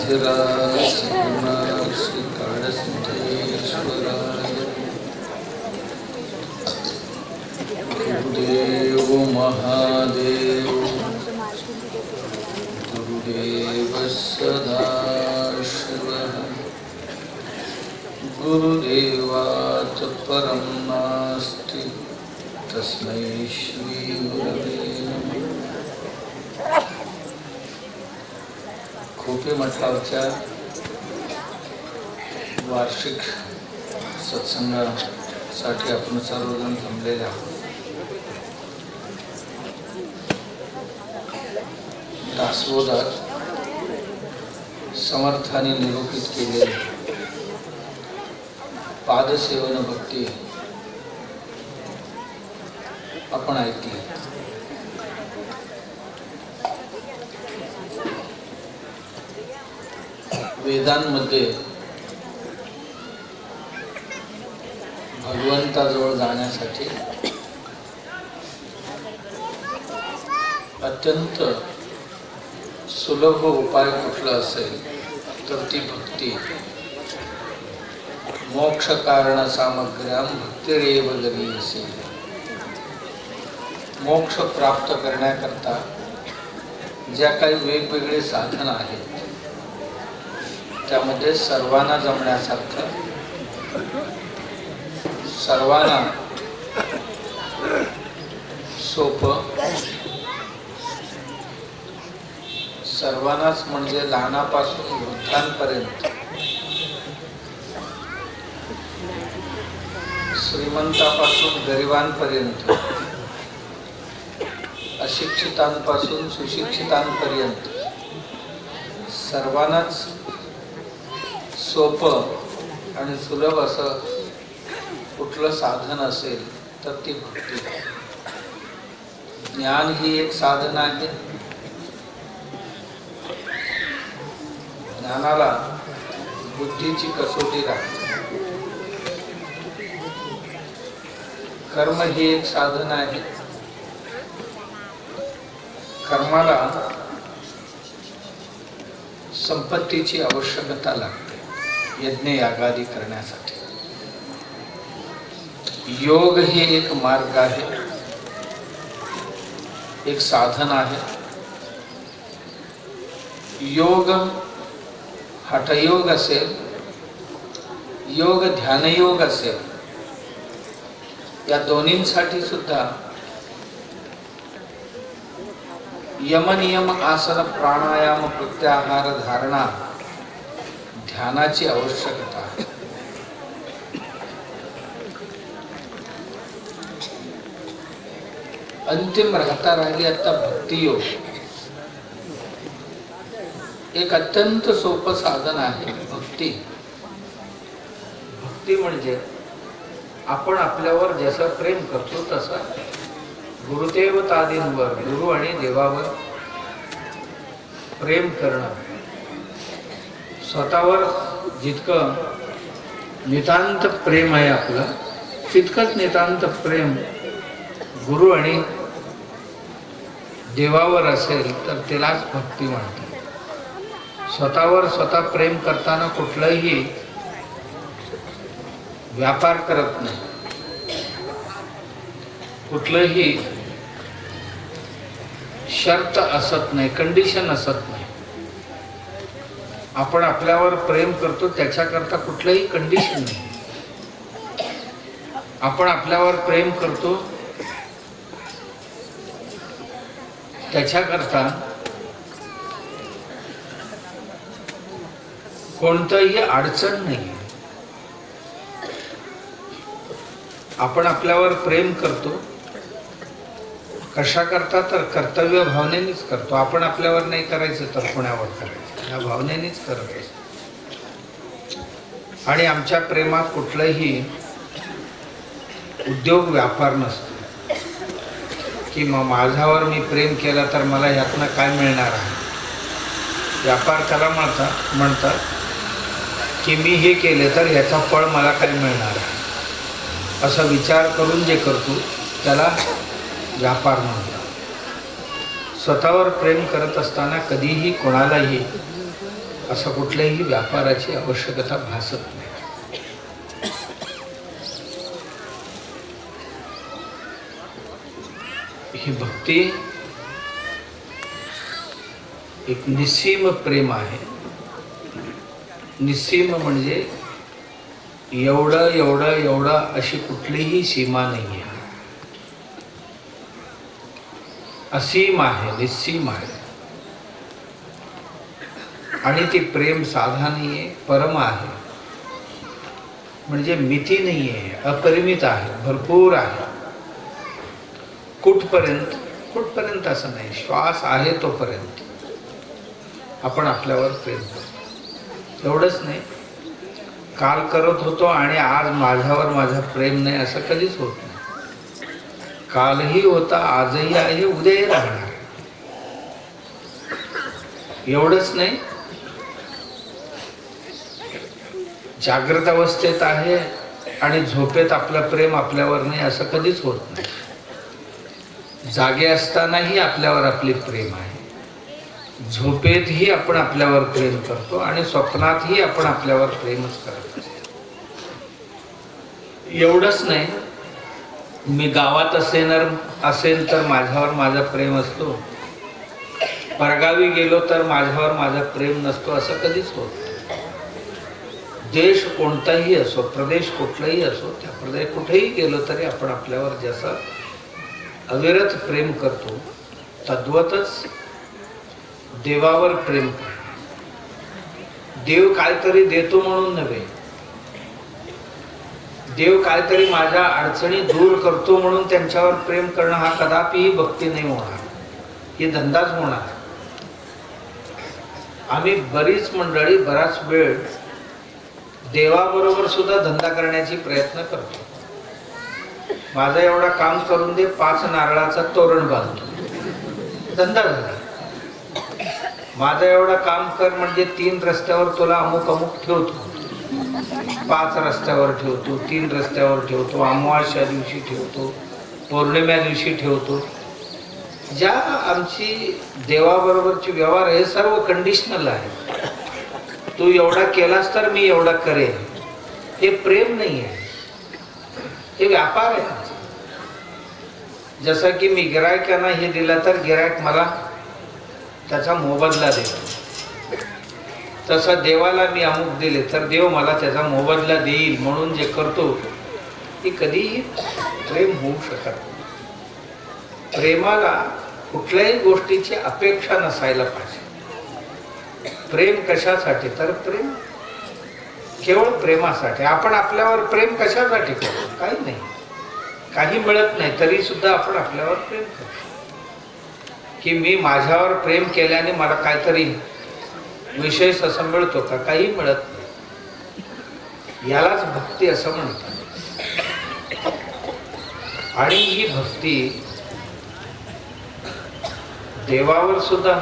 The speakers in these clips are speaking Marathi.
श्रीकाळसिद्धेश्वराय गुरुदेव महादेव गुरुदेव सदाशिवः गुरुदेवात् परं नास्ति तस्मै श्री गुरवे नमः. खोपे मठावरच्या वार्षिक सत्संगासाठी आपण सर्वजण जमलेले आहोत. दासबोधात समर्थाने निरूपित केलेले पादसेवन भक्ती आपण ऐकली. वेदांमध्ये भगवंताजवळ जाण्यासाठी अत्यंत सुलभ उपाय कुठला असेल तर ती भक्ती. मोक्ष कारण सामग्र्याम भक्तिरेव गरीयसी. मोक्ष प्राप्त करण्याकरता ज्या काही वेगवेगळे साधन आहेत त्यामध्ये सर्वांना जमण्यासारखं, सर्वांना सोपं, सर्वांनाच म्हणजे लहानापासून वृद्धांपर्यंत, श्रीमंतापासून गरिबांपर्यंत, अशिक्षितांपासून सुशिक्षितांपर्यंत सर्वांनाच सोपं आणि सुलभ असं कुठलं साधन असेल तर ती भक्ती. ज्ञान ही एक साधन आहे. ज्ञानाला बुद्धीची कसोटी लागते. कर्म ही एक साधन आहे. कर्माला संपत्तीची आवश्यकता लागते यज्ञ यागादी करण्यासाठी. योग हे एक मार्ग आहे, एक साधन आहे. योग हठयोग असेल, योग ध्यानयोग असेल, या दोन्हींसाठी सुद्धा यमनियम आसन प्राणायाम प्रत्याहार धारणा ध्यानाची आवश्यकता आहे. अंतिम राहता राहिली आता भक्तियोग. एक अत्यंत सोपं साधन आहे भक्ती. भक्ती म्हणजे आपण आपल्यावर जसं प्रेम करतो तसं गुरुदेवतादींवर, गुरु आणि देवावर प्रेम करणं. स्वतःवर जितकं नितांत प्रेम आहे आपलं, तितकंच नितांत प्रेम गुरु आणि देवावर असेल तर त्यालाच भक्ती म्हणतात. स्वतःवर स्वतः प्रेम करताना कुठलाही व्यापार करत नाही, कुठलंही शर्त असत नाही, कंडिशन असत नाही. आपण आपल्यावर प्रेम करतो त्याच्याकरता कुठलंही कंडिशन नाही. आपण आपल्यावर प्रेम करतो त्याच्याकरता कोणतंही अडचण नाही. आपण आपल्यावर प्रेम करतो कशा करता तर कर्तव्य भावनेनेच करतो. आपण आपल्यावर नाही करायचं तर कोणावर करायचं, या भावनेनेच करत असतो. आणि आमच्या प्रेमात कुठलाही उद्योग व्यापार नसतो की मग माझ्यावर मी प्रेम केला तर मला ह्यातनं काय मिळणार आहे. व्यापार त्याला म्हणतात की मी हे केले तर ह्याचा फळ मला काय मिळणार आहे, असा विचार करून जे करतो त्याला व्यापार म्हणतात. स्वतःवर प्रेम करत असताना कधीही कोणालाही असं कुठल्याही व्यापाराची आवश्यकता भासत नाही. ही भक्ती एक निस्सीम प्रेम आहे. निस्सीम म्हणजे एवढं एवढं एवढं अशी कुठलीही सीमा नाही आहे. असीम आहे, निस्सीम आहे. आणि ती प्रेम साधा नाही आहे, परम आहे. म्हणजे मिती नाही आहे, अपरिमित आहे, भरपूर आहे. कुठपर्यंत? कुठपर्यंत असं नाही, श्वास आहे तोपर्यंत आपण आपल्यावर प्रेम करतो. एवढंच नाही, काल करत होतो आणि आज माझ्यावर माझं प्रेम नाही असं कधीच होत नाही. कालही होता, आजही आहे, उद्याही राहणार. एवढंच नाही, जागृत अवस्थेत आहे आणि झोपेत आपलं प्रेम आपल्यावर नाही असं कधीच होत नाही. जागे असतानाही आपल्यावर आपले प्रेम आहे, झोपेतही आपण आपल्यावर प्रेम करतो आणि स्वप्नातही आपण आपल्यावर प्रेमच करत असतो. एवढंच नाही, मी गावात असेल तर माझ्यावर माझं प्रेम असतो, परगावी गेलो तर माझ्यावर माझं प्रेम नसतो असं कधीच होत नाही. देश कोणताही असो, प्रदेश कुठलाही असो, त्या प्रदेश कुठेही गेलो तरी आपण आपल्यावर जसं अविरत प्रेम करतो तद्वतच देवावर प्रेम करतो. देव काहीतरी देतो म्हणून नव्हे, देव काहीतरी माझ्या अडचणी दूर करतो म्हणून त्यांच्यावर प्रेम करणं हा कदापिही भक्ती नाही होणार, ही धंदाच होणार. आम्ही बरीच मंडळी बराच वेळ देवाबरोबर सुद्धा धंदा करण्याची प्रयत्न करतो. माझं एवढं काम करून दे, 5 नारळाचं तोरण बांधतो, धंदा झाला. माझं एवढं काम कर म्हणजे 3 रस्त्यावर तुला अमुक अमुक ठेवतो, 5 रस्त्यावर ठेवतो, 3 रस्त्यावर ठेवतो, अमावास्या दिवशी ठेवतो, पौर्णिमा दिवशी ठेवतो. ज्या आमची देवाबरोबरची व्यवहार हे सर्व कंडिशनल आहे. तू एवढा केलास तर मी एवढा करेन, हे प्रेम नाही आहे, हे व्यापार आहे. जसं की मी गिरायकांना हे दिलं तर गिरायक मला त्याचा मोबदला देतो, तसं देवाला मी अमुक दिले तर देव मला त्याचा मोबदला देईल म्हणून जे करतो ते कधीही प्रेम होऊ शकत नाही. प्रेमाला कुठल्याही गोष्टीची अपेक्षा नसायला पाहिजे. प्रेम कशासाठी? तर प्रेम केवळ प्रेमासाठी. आपण आपल्यावर प्रेम कशासाठी करतो? काही नाही, काही मिळत नाही तरी सुद्धा आपण आपल्यावर प्रेम करतो. की मी माझ्यावर प्रेम केल्याने मला काहीतरी विशेष असं मिळतो का? काही मिळत नाही. यालाच भक्ती असं म्हणतात. आणि ही भक्ती देवावर सुद्धा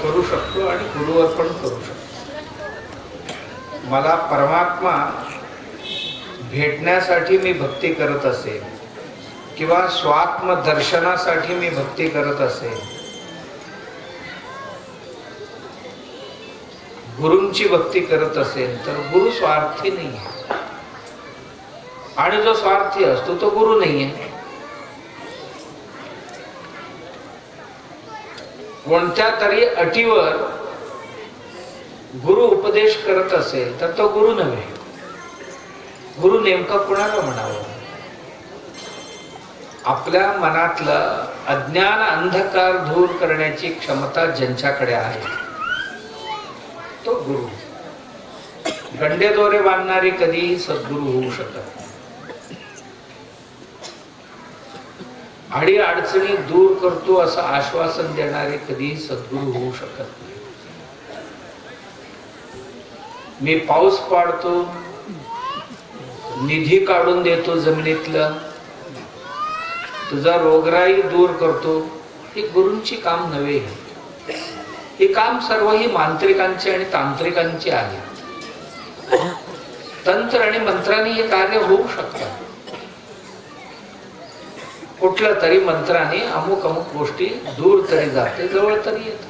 करू शकतो आणि गुरुवर पण करू शकतो. मला परमात्मा भेटण्यासाठी मी भक्ती करत असेल किंवा स्वात्म दर्शनासाठी मी भक्ती करत असेल, गुरूंची भक्ती करत असेल तर गुरु स्वार्थी नाही आहे. आणि जो स्वार्थी असतो तो गुरु नाही आहे. कोणत्या तरी अटीवर गुरु उपदेश करत असेल तर तो गुरु नव्हे. गुरु नेमका कोणाला म्हणावं? आपल्या मनातलं अज्ञान अंधकार दूर करण्याची क्षमता ज्यांच्याकडे आहे तो गुरु. गंडे दोरे बांधणारे कधीही सद्गुरु होऊ शकत नाही. आडी अडचणी दूर करतो असं आश्वासन देणारे कधीही सद्गुरु होऊ शकत नाही. मी पाऊस पाडतो, निधी काढून देतो जमिनीतलं, तुझा रोगराई दूर करतो, हे गुरूंची काम नव्हे. हे काम सर्व ही मांत्रिकांचे आणि तांत्रिकांचे आहे. तंत्र आणि मंत्राने हे कार्य होऊ शकतात. कुठल्या तरी मंत्राने अमुक अमुक गोष्टी दूर तरी जाते, जवळ तरी येते.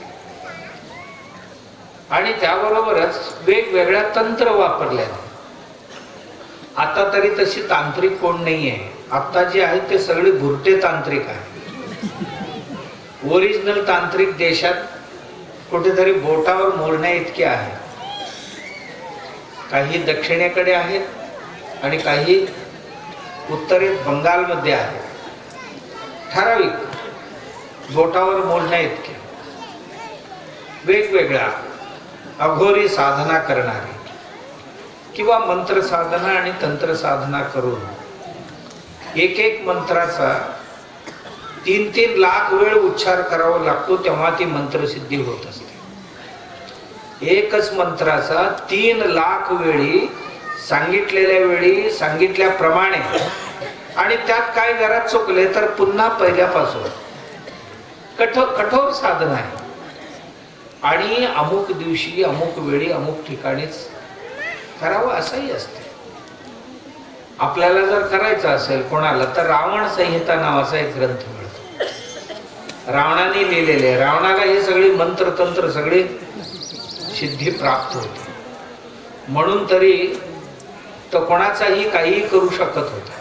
आणि त्याबरोबरच वेगवेगळ्या तंत्र वापरल्या. आता तरी तशी तांत्रिक कोण नाही आहे. आता जे आहेत ते सगळे भुरटे तांत्रिक आहेत. ओरिजिनल तांत्रिक देशात कुठेतरी बोटावर मोजण्या इतके आहेत. काही दक्षिणेकडे आहेत आणि काही उत्तरेत बंगालमध्ये आहेत. ठराविक बोटावर मोजण्या इतके वेगवेगळ्या अघोरी साधना करणारे किंवा मंत्र साधना आणि तंत्र साधना करून एक एक मंत्राचा 3-3 लाख वेळ उच्चार करावा लागतो, तेव्हा ती मंत्रसिद्धी होत असते. एकच मंत्राचा 3 लाख वेळी सांगितलेल्या वेळी सांगितल्याप्रमाणे, आणि त्यात काय जरा चुकले तर पुन्हा पहिल्यापासून. कठोर साधना आहे आणि अमुक दिवशी अमुक वेळी अमुक ठिकाणीच करावं असंही असते. आपल्याला जर करायचं असेल कोणाला तर रावण संहिता नावाचा एक ग्रंथ मिळतो. रावणाने लिहिलेले. रावणाला हे सगळी मंत्रतंत्र सगळे सिद्धी प्राप्त होते. म्हणून तरी तो कोणाचाही काहीही करू शकत होता.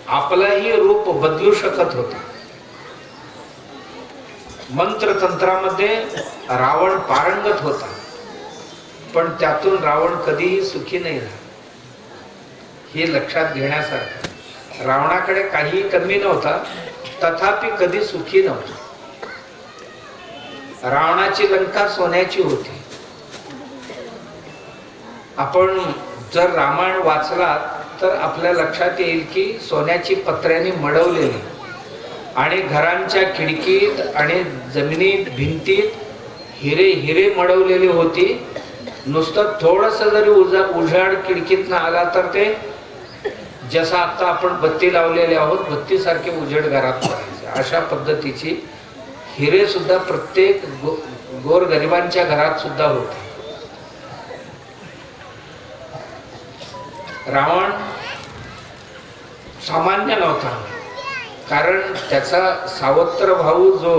आपलंही रूप बदलू शकत होता. मंत्रतंत्रामध्ये रावण पारंगत होता, पण त्यातून रावण कधीही सुखी नाही झाला. हे लक्षात घेण्यासारखं. रावणाकडे काही कमी नव्हता, तथापि कधी सुखी नव्हता. रावणाची लंका सोन्याची होती. आपण जर रामायण वाचलात तर आपल्या लक्षात येईल की सोन्याची पत्र्याने मडवलेली आणि घरांच्या खिडकीत आणि जमिनीत भिंतीत हिरे हिरे मडवलेली होती. नुसतं थोडंसं जरी उजाड खिडकीतनं आला तर ते जसं आता आपण बत्ती लावलेले आहोत बत्तीसारखे उजेड घरात पडायचे. अशा पद्धतीची हिरे सुद्धा प्रत्येक गोरगरिबांच्या घरात सुद्धा होते. रावण सामान्य नव्हता, कारण त्याचा सावत्र भाऊ जो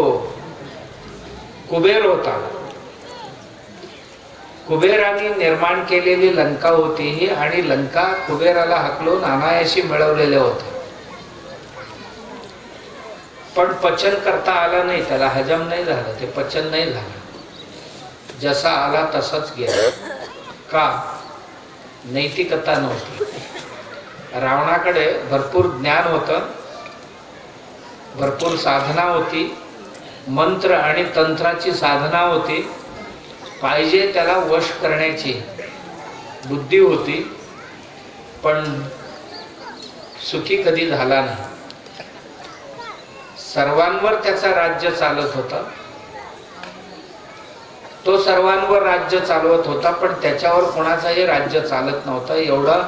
कुबेर होता, कुबेराने निर्माण केलेली लंका होती ही, आणि लंका कुबेराला हाकलून अनायाशी मिळवलेले होते. पण पचन करता आला नाही, त्याला हजम नाही झालं, ते पचन नाही झालं. जसा आला तसाच गेला. का? नैतिकता नव्हती. रावणाकडे भरपूर ज्ञान होतं, भरपूर साधना होती, मंत्र आणि तंत्राची साधना होती, पाहिजे त्याला वश करण्याची बुद्धी होती, पण सुखी कधी झाला नाही. सर्वांवर त्याचा राज्य चालत होता. तो सर्वांवर राज्य चालवत होता, पण त्याच्यावर कोणाचाही राज्य चालत नव्हता. एवढा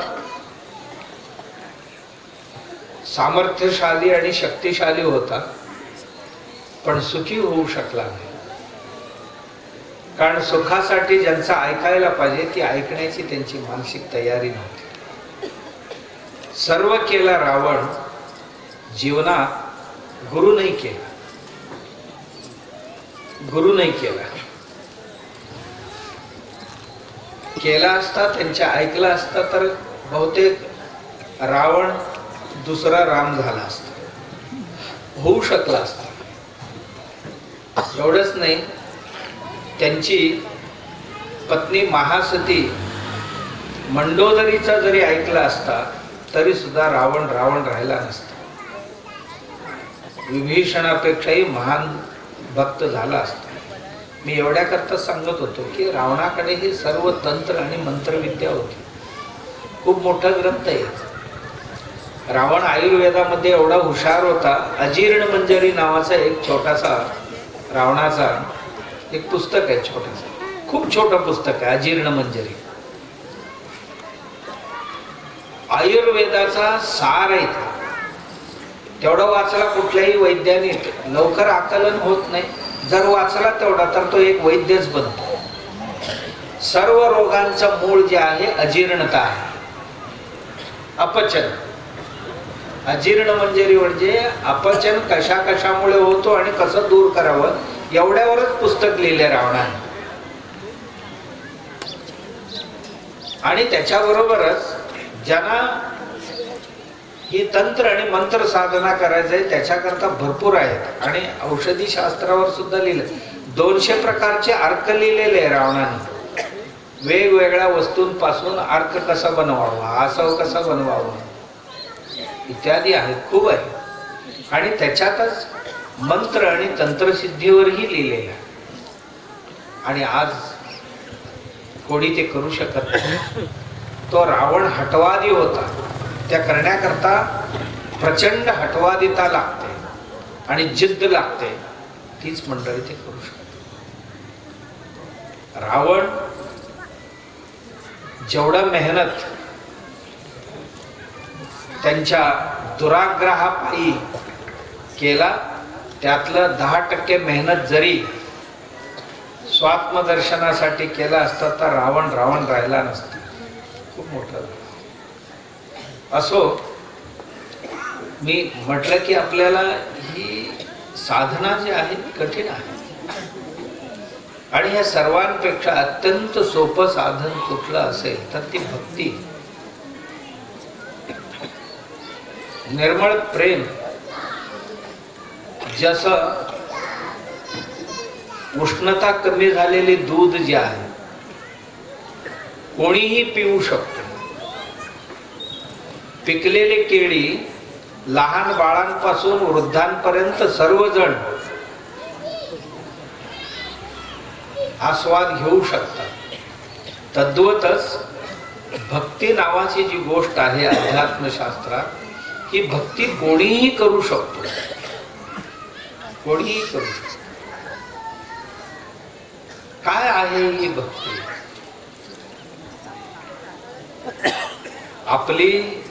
सामर्थ्यशाली आणि शक्तिशाली होता, पण सुखी होऊ शकला नाही. कारण सुखासाठी ज्यांचं ऐकायला पाहिजे ती ऐकण्याची त्यांची मानसिक तयारी नव्हती. सर्व केला रावण, जीवनात गुरु नाही केला. गुरु नाही केला. केला असता, त्यांच्या ऐकला असता तर बहुतेक रावण दुसरा राम झाला असता, होऊ शकला असता. एवढंच नाही, त्यांची पत्नी महासती मंडोदरीचा जरी ऐकला असता तरी सुद्धा रावण राहिला नसता. विभीषणापेक्षाही महान भक्त झाला असता. मी एवढ्याकरता सांगत होतो की रावणाकडे ही सर्व तंत्र आणि मंत्रविद्या होती. खूप मोठा ग्रंथ आहे. रावण आयुर्वेदामध्ये एवढा हुशार होता. अजीर्ण मंजरी नावाचा एक छोटासा रावणाचा एक पुस्तक आहे, छोटासा, खूप छोटं पुस्तक आहे, अजीर्ण मंजरी. आयुर्वेदाचा सार आहे. तेवढा वाचला कुठल्याही वैद्याने लवकर आकलन होत नाही. जर वाचला तेवढा तर तो एक वैद्यच बनतो. सर्व रोगांचं मूळ जे आहे अजीर्णता आहे, अपचन. अजीर्ण मंजरी म्हणजे अपचन कशामुळे होतो आणि कसं दूर करावं, एवढ्यावरच पुस्तक लिहिले रावणाने. आणि त्याच्याबरोबरच ज्यांना ही तंत्र आणि मंत्र साधना करायचं आहे त्याच्याकरता भरपूर आहेत. आणि औषधी शास्त्रावर सुद्धा लिहिलं, 200 प्रकारचे अर्क लिहिलेले आहे रावणाने. वेगवेगळ्या वस्तूंपासून अर्क कसा बनवावा, आसव कसा बनवावा इत्यादी आहेत, खूप आहे. आणि त्याच्यातच मंत्र आणि तंत्रसिद्धीवरही लिहिलेलं आहे. आणि आज कोणी ते करू शकत नाही. तो रावण हटवादी होता, त्या करण्याकरता प्रचंड हटवादिता लागते आणि जिद्द लागते, तीच मंडळी ते करू शकते. रावण जेवढा मेहनत त्यांच्या दुराग्रहापायी केला, त्यातलं 10% मेहनत जरी स्वात्मदर्शनासाठी केला असता तर रावण राहिला नसता. खूप मोठं असो. मी म्हटलं की आपल्याला ही साधना जी आहे कठीण आहे. आणि या सर्वांपेक्षा अत्यंत सोपं साधन कुठलं असेल तर ती भक्ती. निर्मळ प्रेम जसं उष्णता कमी झालेले दूध जे आहे कोणीही पिऊ शकतो. पिकलेले केळी लहान बाळांपासून वृद्धांपर्यंत सर्वजण आस्वाद घेऊ शकतात. तद्वतच भक्ती नावाची जी गोष्ट आहे अध्यात्मशास्त्रात, ही भक्ती कोणीही करू शकतो, कोणीही करू शकतो. काय आहे ही भक्ती? आपली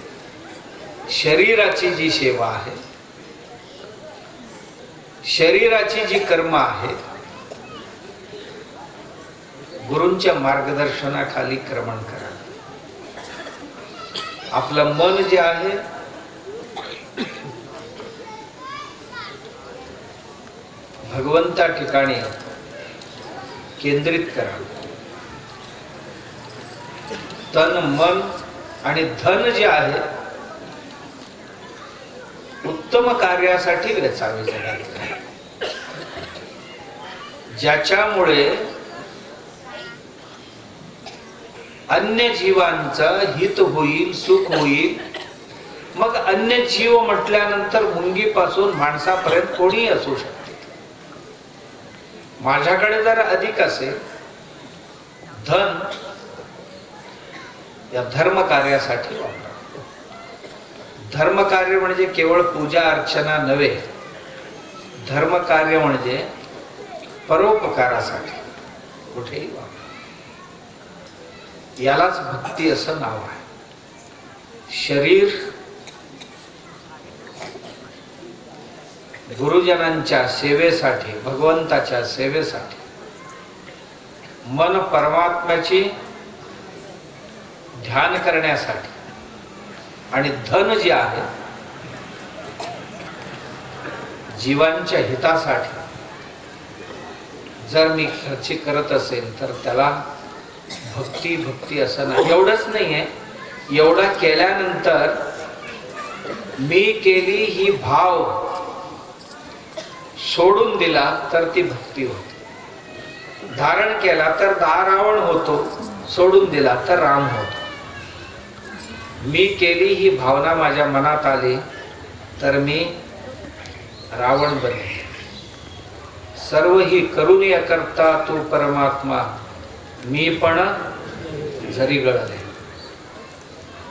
शरीराची जी सेवा आहे, शरीराची जी कर्म आहे, गुरूंच्या मार्गदर्शनाखाली क्रमण करा. आपलं मन जे आहे भगवंता ठिकाणी केंद्रित करा. तन मन आणि धन जे आहे उत्तम कार्यासाठी वेचावे जगात, ज्याच्यामुळे अन्य जीवांचं हित होईल, सुख होईल. मग अन्य जीव म्हटल्यानंतर मुंगीपासून माणसापर्यंत कोणीही असू शकते. माझ्याकडे जर अधिक असेल धन, या धर्म कार्यासाठी वापरा. धर्म कार्य म्हणजे केवळ पूजा अर्चना नव्हे, धर्म कार्य म्हणजे परोपकारासाठी कुठेही वापरा. यालाच भक्ती असं नाव आहे. शरीर गुरुजनांच्या सेवेसाठी, भगवंताच्या सेवेसाठी, मन परमात्म्याची ध्यान करण्यासाठी, आणि धन जे आहे जीवांच्या हितासाठी जर मी खर्च करत असेल तर त्याला भक्ती भक्ती असं नाही. एवढंच नाही आहे, एवढा केल्यानंतर मी केली ही भाव सोडून दिला तर ती भक्ती होते. धारण केला तर रावण होतो, सोडून दिला तर राम होतो. मी केली ही भावना माझ्या मनात आली तर मी रावण बने. सर्व ही करून या करता तू परमात्मा, मी पण जरी गळले.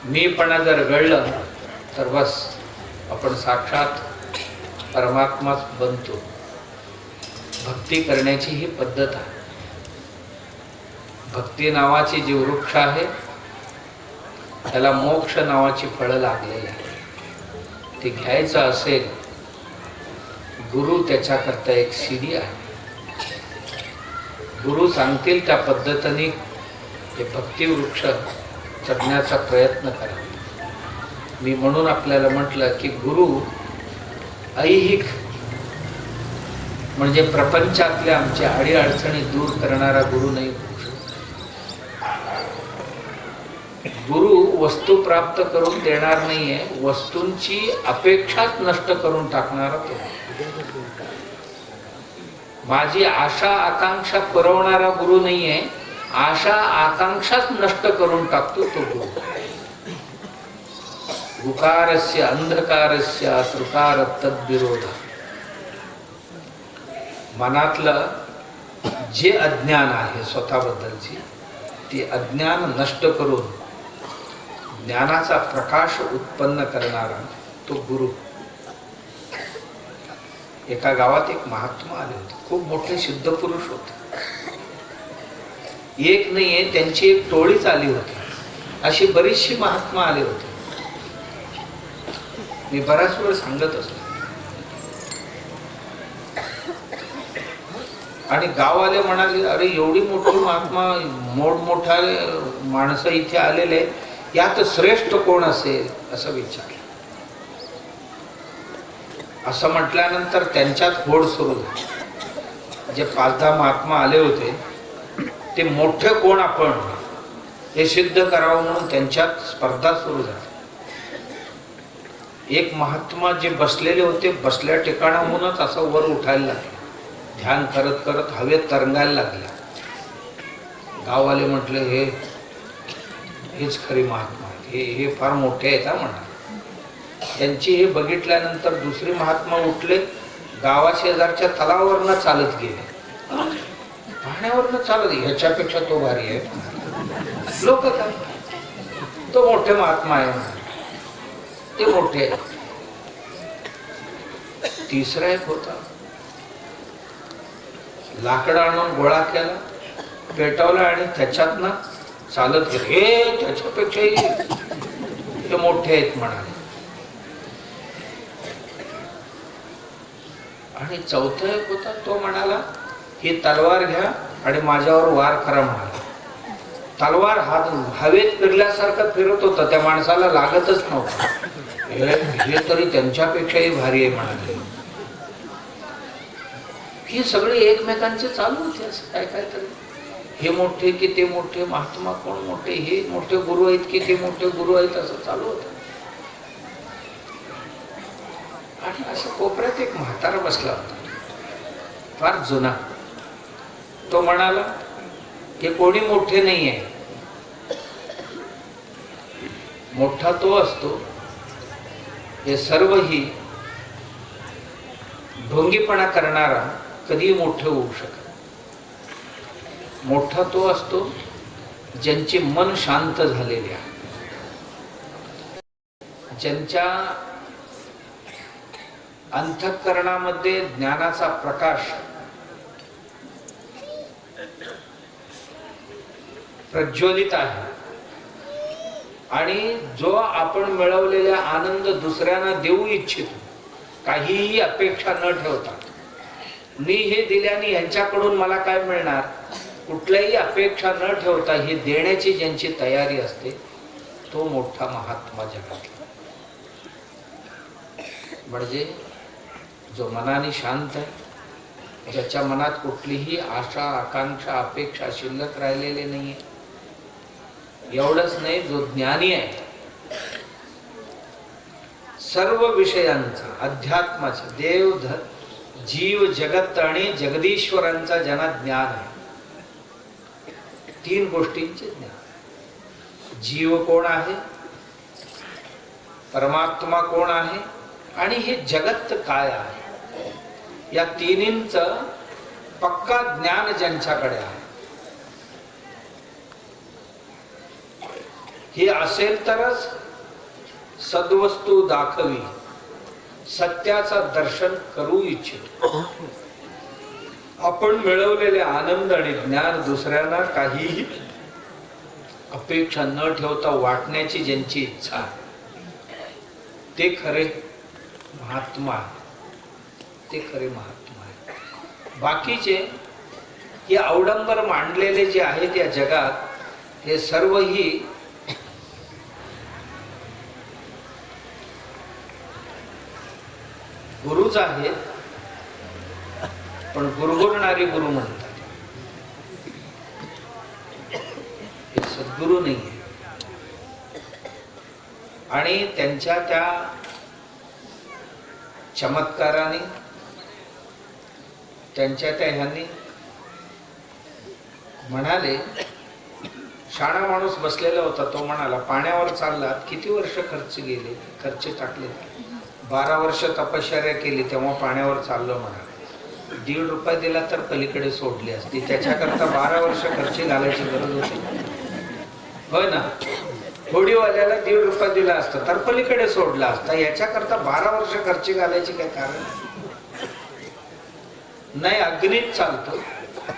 मी पण जर गळलं तर बस आपण साक्षात परमात्माच बनतो. भक्ती करण्याची ही पद्धत आहे. भक्ती नावाची जी वृक्ष आहे त्याला मोक्ष नावाची फळं लागलेली आहे. ते घ्यायचं असेल, गुरु त्याच्याकरता एक सीडी आहे. गुरु सांगतील त्या पद्धतीने ते भक्ती वृक्ष चढण्याचा प्रयत्न करा. मी म्हणून आपल्याला म्हटलं की गुरु ऐहिक म्हणजे प्रपंचातल्या आमच्या अडीअडचणी दूर करणारा गुरु नाही होऊ शकतो. गुरु वस्तू प्राप्त करून देणार नाहीये, वस्तूंची अपेक्षाच नष्ट करून टाकणारा तो. माझी आशा आकांक्षा पुरवणारा गुरु नाहीये, आशा आकांक्षाच नष्ट करून टाकतो तो गुरु. गुकारस्य अंधकारस्य अतृकार तद्विरोध. मनातलं जे अज्ञान आहे स्वतःबद्दलची, ते अज्ञान नष्ट करून ज्ञानाचा प्रकाश उत्पन्न करणारा तो गुरु. एका गावात एक महात्मा आले होते, खूप मोठे सिद्ध पुरुष होते. एक नाहीये, त्यांची एक टोळीच आली होती. अशी बरीचशी महात्मा आले होते. मी बराच वेळ सांगत असतो. आणि गाववाले म्हणाले, अरे एवढी मोठी महात्मा, मोठमोठा माणसं इथे आलेले, यात श्रेष्ठ कोण असेल असं विचारलं. असं म्हटल्यानंतर त्यांच्यात होड सुरू झाली. जे 5-10 महात्मा आले होते ते मोठे कोण आपण हे सिद्ध करावं म्हणून त्यांच्यात स्पर्धा सुरू झाली. एक महात्मा जे बसलेले होते, बसल्या ठिकाणाहूनच असं वर उठायला लागले. ध्यान करत करत हवेत तरंगायला लागले. गाववाले म्हटले, हेच खरी महात्मा आहेत, हे फार मोठे आहेत म्हणा. त्यांची हे बघितल्यानंतर दुसरे महात्मा उठले, गावाशेजारच्या तलावावरनं चालत गेले. पाण्यावरनं चालत, ह्याच्यापेक्षा तो भारी आहे. लोक काय, तो मोठे महात्मा आहे म्हणा, ते मोठे. तिसरा एक होता, लाकडं आणून गोळा केला, पेटवला आणि त्याच्यातनं चालत गेले. हे त्याच्यापेक्षाही ते मोठे आहेत म्हणाले. आणि चौथा एक होता, तो म्हणाला, ही तलवार घ्या आणि माझ्यावर वार करा म्हणाला. तलवार हवेत फिरल्यासारखं फिरत होतं, त्या माणसाला लागतच नव्हतं. हे तरी त्यांच्यापेक्षाही भारी आहे म्हणाले. ही सगळे एकमेकांचे चालू होते. असं काय काय तरी, हे मोठे की ते मोठे, महात्मा कोण मोठे, हे मोठे गुरु आहेत की ते मोठे गुरु आहेत, असं चालू होतं. आणि असं कोपऱ्यात एक म्हातारा बसला होता, फार जुना. तो म्हणाला, हे कोणी मोठे नाही आहे, मोठा तो असतो, हे सर्व ही ढोंगीपणा करणारा कधी मोठे होऊ शकत. मोठा तो असतो ज्यांचे मन शांत झालेले आहे, ज्यांच्या अंतःकरणामध्ये ज्ञानाचा प्रकाश प्रज्वलित आहे आणि जो आपण मिळवलेला आनंद दुसऱ्यांना देऊ इच्छितो, काहीही अपेक्षा न ठेवता. मी हे दिल्याने ह्यांच्याकडून मला काय मिळणार, कुठल्याही अपेक्षा न ठेवता हे देण्याची ज्यांची तयारी असते, तो मोठा महात्मा जगातला. म्हणजे जो मनाने शांत आहे, ज्याच्या मनात कुठलीही आशा आकांक्षा अपेक्षा शिल्लक राहिलेले नाहीये. एवढंच नाही, जो ज्ञानी आहे, सर्व विषयांचा, अध्यात्माचा, देव जीव जगत आणि जगदीश्वरांचा ज्यांना ज्ञान आहे, 3 गोष्टींचे ज्ञान. जीव कोण आहे, परमात्मा कोण आहे आणि हे जगत काय आहे, या तिन्हींचं पक्का ज्ञान ज्यांच्याकडे आहे, हे असेल तरच सद्वस्तू दाखवी, सत्याचा दर्शन करू इच्छितो. आपण मिळवलेले आनंद आणि ज्ञान दुसऱ्यांना काहीही अपेक्षा न ठेवता वाटण्याची ज्यांची इच्छा, ते खरे महात्मा, ते खरे महात्मा आहे. बाकीचे हे अवडंबर मांडलेले जे आहेत या जगात, हे सर्वही गुरुच आहेत, पण गुरगुरणारे गुरु म्हणतात. हे सद्गुरु नाही आहे. आणि त्यांच्या त्या चमत्काराने, त्यांच्या त्या ह्यांनी म्हणाले, शाणा माणूस बसलेला होता, तो म्हणाला, पाण्यावर चाललात, किती वर्ष खर्च टाकले? 12 वर्ष तपश्चर्या केली, तेव्हा पाण्यावर चाललो म्हणाला. ₹1.5 दिला तर पलीकडे सोडली असती, त्याच्याकरता 12 वर्ष खर्च घालायची गरज होती? होय ना. होडीवाल्याला ₹1.5 दिला असता तर पलीकडे सोडला असता, याच्याकरता 12 वर्ष खर्च घालायची काय कारण नाही? अग्नीत चालतो,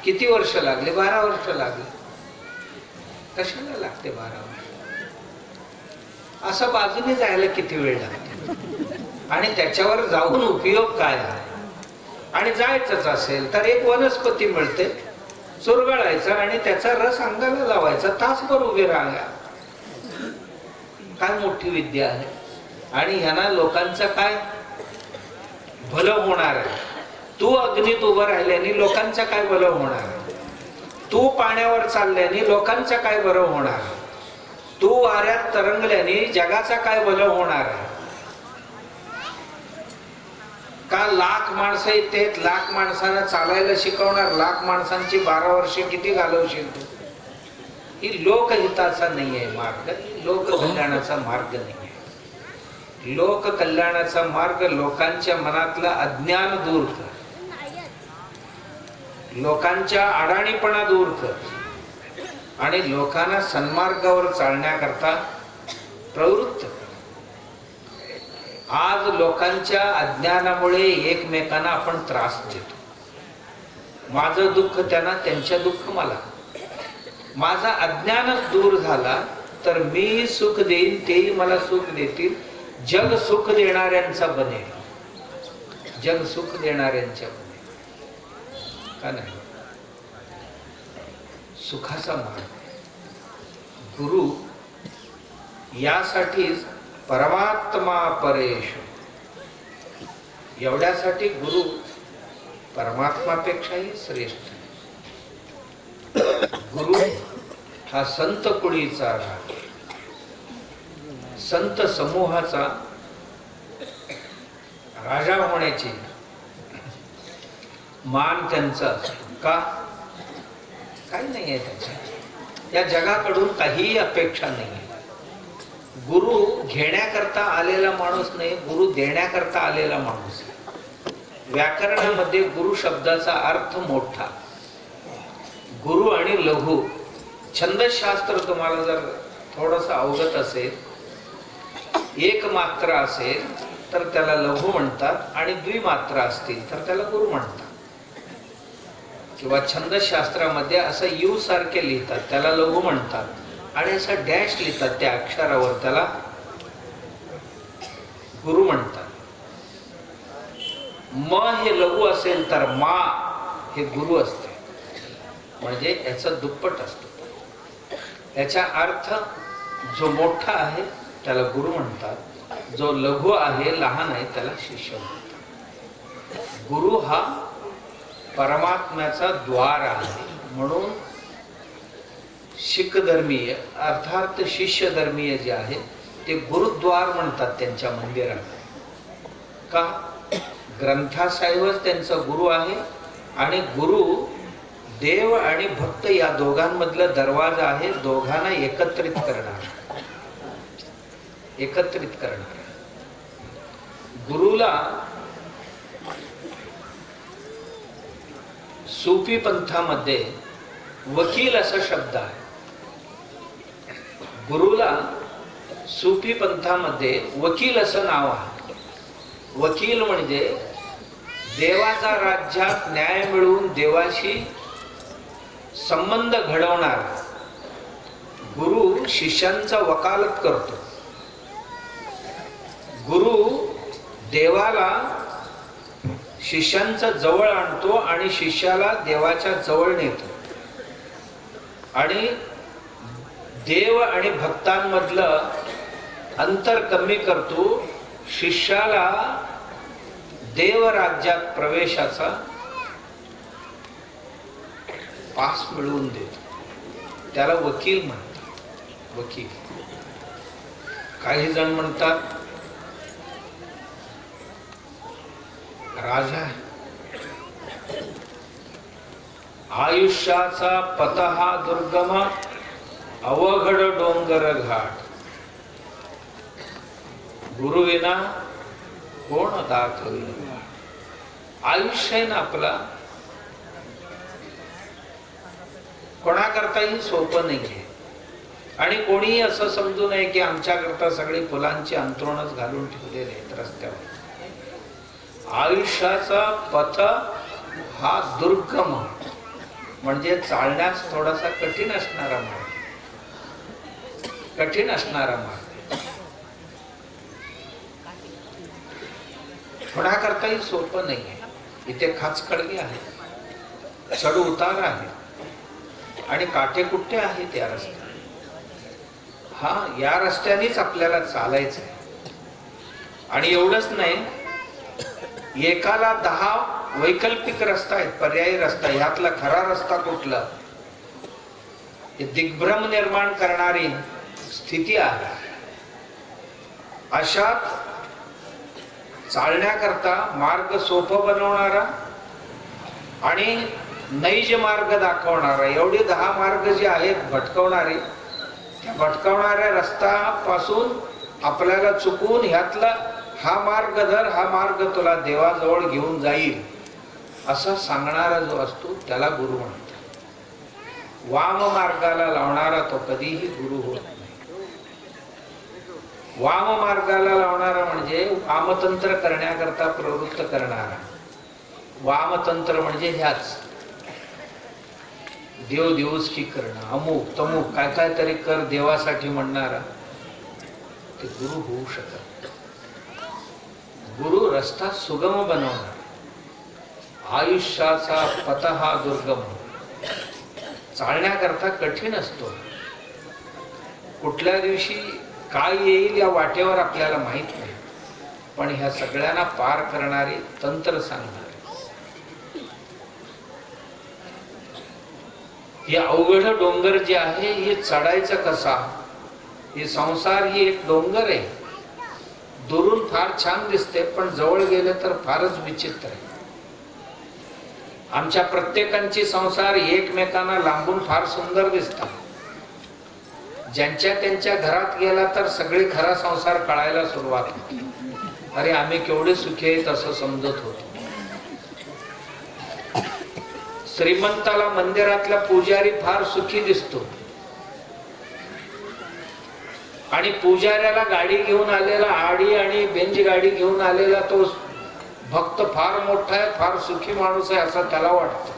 किती वर्ष लागले? 12 वर्ष लागले. कशाला लागते 12 वर्ष? असं बाजूने जायला किती वेळ लागते? आणि त्याच्यावर जाऊन उपयोग काय आहे? आणि जायचंच असेल तर एक वनस्पती मिळते, चुरगळायचा आणि त्याचा रस अंगाला लावायचा, तासभर उभे राहा. काय मोठी विद्या आहे. आणि ह्याना लोकांचं काय भलं होणार आहे? तू अग्नीत उभं राहिल्याने लोकांचं काय भलं होणार आहे? तू पाण्यावर चालल्याने लोकांचं काय बरं होणार आहे? तू वाऱ्यात तरंगल्याने जगाचा काय भलं होणार आहे? का लाख माणसं येतात, लाख माणसांना चालायला शिकवणार, लाख माणसांची 12 वर्षे किती घालवशील तू? ही लोकहिताचा नाही आहे मार्ग, लोककल्याणाचा मार्ग नाही आहे. लोककल्याणाचा मार्ग लोकांच्या मनातलं अज्ञान दूर कर, लोकांच्या अडाणीपणा दूर कर आणि लोकांना सन्मार्गावर चालण्याकरता प्रवृत्त कर. आज लोकांच्या अज्ञानामुळे एकमेकांना आपण त्रास देतो. माझं दुःख त्यांना, त्यांच्या दुःख मला. माझा अज्ञानच दूर झाला तर मी सुख देईन, तेही मला सुख देतील. जग सुख देणाऱ्यांचा बनेल, जग सुख देणाऱ्यांच्या बनेल. का नाही? सुखाचा मार्ग गुरु. यासाठीच परमात्मा परेश, एवढ्यासाठी गुरु परमात्मापेक्षाही श्रेष्ठ. गुरु हा संत कुळीचा राग, संत समूहाचा राजा होण्याची मान त्यांचा असतो. का? काही नाही आहे त्याच्या, या जगाकडून काहीही अपेक्षा नाही आहे. गुरु घेण्याकरता आलेला माणूस नाही, गुरु देण्याकरता आलेला माणूस. व्याकरणामध्ये गुरु शब्दाचा अर्थ मोठा. गुरु आणि लघु. छंदशास्त्र तुम्हाला जर थोडंसं अवगत असेल, एक मात्रा असेल तर त्याला लघु म्हणतात आणि द्विमात्रा असतील तर त्याला गुरु म्हणतात. किंवा छंदशास्त्रामध्ये असं यू सारखे लिहितात, त्याला लघु म्हणतात, आणि असं डॅश लिहितात त्या अक्षरावर, त्याला गुरु म्हणतात. म हे लघु असेल तर मा हे गुरु असते, म्हणजे याचा दुप्पट असतो. याचा अर्थ जो मोठा आहे त्याला गुरु म्हणतात, जो लघु आहे, लहान आहे, त्याला शिष्य म्हणतात. गुरु हा परमात्म्याचा द्वार आहे. म्हणून शीख धर्मीय अर्थात शिष्य धर्मीय जे आहे ते गुरुद्वार म्हणतात त्यांच्या मंदिराला. का? ग्रंथासाहेबच त्यांचा गुरु आहे आणि गुरु देव आणि भक्त या दोघांमधला दरवाजा आहे. दोघांना एकत्रित करणार, एकत्रित करणार. गुरुला सूफी पंथामध्ये वकील असा शब्द आहे. गुरुला सूफी पंथामध्ये वकील असं नाव आहे. वकील म्हणजे देवाचा राज्यात न्याय मिळवून देवाशी संबंध घडवणार. गुरु शिष्यांचा वकालत करतो. गुरु देवाला शिष्यांचा जवळ आणतो आणि शिष्याला देवाच्या जवळ नेतो आणि देव आणि भक्तांमधलं अंतर कमी करतो. शिष्याला देव राज्यात प्रवेशाचा पास मिळवून देतो. त्याला वकील म्हणतात. वकील काही जण म्हणतात राजा आयुष्याचा पथ हा दुर्गम अवघड डोंगर घाट, गुरुविना कोण दाखविल. आयुष्य आहे ना आपला, कोणाकरताही सोपं नाहीये. आणि कोणीही असं समजू नये की आमच्याकरता सगळी फुलांची अंथरुणच घालून ठेवलेले आहेत रस्त्यावर. आयुष्याचा पथ हा दुर्गम म्हणजे चालण्यास थोडासा कठीण असणारा मार्ग, कठीण असणारा मार्ग. कोणाकरताही सोपं नाहीये. इथे खाचखळगे आहे, चढ उतार आहे आणि काटेकुट्टे आहेत या रस्त्यात. हा, या रस्त्यानेच आपल्याला चालायचं आहे. आणि एवढंच नाही, एकाला 10 वैकल्पिक रस्ता आहेत, पर्यायी रस्ता. ह्यातला खरा रस्ता कुठला, हे दिग्भ्रम निर्माण करणारी स्थिती आहे. अशात चालण्याकरता मार्ग सोपं बनवणारा आणि नैज मार्ग दाखवणारा, एवढे 10 मार्ग जे आहेत भटकवणारे, त्या भटकवणाऱ्या रस्त्यापासून आपल्याला चुकून ह्यातला हा मार्ग धर, हा मार्ग तुला देवाजवळ घेऊन जाईल असा सांगणारा जो असतो त्याला गुरु म्हणतात. वाम मार्गाला लावणारा तो कधीही गुरु होत नाही. वाम मार्गाला लावणारा म्हणजे वामतंत्र करण्याकरता प्रवृत्त करणारा. वामतंत्र म्हणजे ह्याच देव देऊस की करणं, अमुक तमुक काय काय तरी कर देवासाठी म्हणणारा ते गुरु होऊ शकत. गुरु रस्ता सुगम बनवणार. आयुष्याचा पथ हा दुर्गम, चालण्याकरता कठीण असतो. कुठल्या दिवशी काय येईल या वाटेवर आपल्याला माहित नाही, पण ह्या सगळ्यांना पार करणारे तंत्र सांगणारे. हे अवघड डोंगर जे आहे हे चढायचं कसा. हे संसार ही एक डोंगर आहे. दुरून फार छान दिसते पण जवळ गेले तर फारच विचित्र आहे. आमच्या प्रत्येकांची संसार एकमेकांना लांबून फार सुंदर दिसतात. ज्यांच्या त्यांच्या घरात गेला तर सगळे खरा संसार कळायला सुरुवात होते. अरे आम्ही केवढे सुखी आहेत असं समजत होतो. श्रीमंताला मंदिरातला पुजारी फार सुखी दिसतो आणि पुजाऱ्याला गाडी घेऊन आलेला, आडी आणि बेंज गाडी घेऊन आलेला तो भक्त फार मोठा आहे, फार सुखी माणूस आहे असं त्याला वाटतं.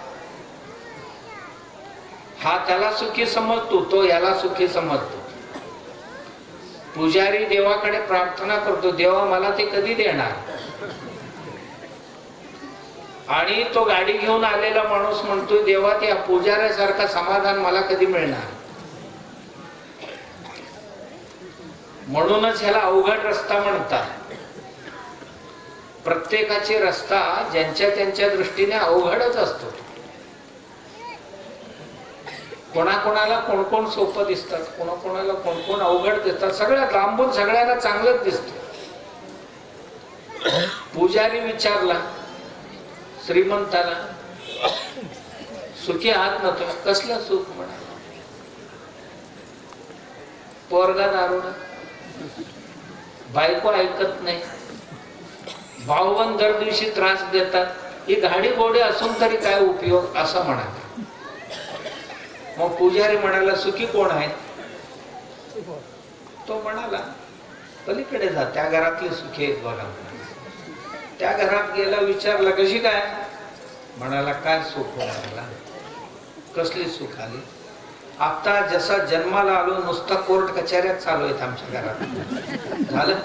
हा त्याला सुखी समजतो, तो याला सुखी समजतो. पुजारी देवाकडे प्रार्थना करतो, देवा मला ते कधी देणार. आणि तो गाडी घेऊन आलेला माणूस म्हणतोय, देवा त्या पुजाऱ्यासारखा समाधान मला कधी मिळणार. म्हणूनच ह्याला अवघड रस्ता म्हणतात. प्रत्येकाचे रस्ता ज्यांच्या त्यांच्या दृष्टीने अवघडच असतो. कोणाकोणाला कोण कोण सोपं दिसतात, कोणाकोणाला कोण कोण अवघड दिसतात. सगळ्यात लांबून सगळ्यांना चांगलंच दिसतं. पुजारी विचारला श्रीमंताला, सुखी आहात ना तुम्ही. कसलं सुख म्हणा. पोरगा दारुडा, बायको ऐकत नाही, भाऊबंद दर दिवशी त्रास देतात, ही गाडी गोडी असून तरी काय उपयोग असं म्हणाला. मग पुजारी म्हणाला, सुखी कोण आहेत. तो म्हणाला, पलीकडे जा, त्या घरातले सुखी आहेत बघा. त्या घरात गेला, विचारला कशी काय. म्हणाला काय सुख म्हणाला. कसली सुख आली. आता जसा जन्माला आलो नुसता कोर्ट कचेऱ्यात चालू आहेत आमच्या घरात. झालं.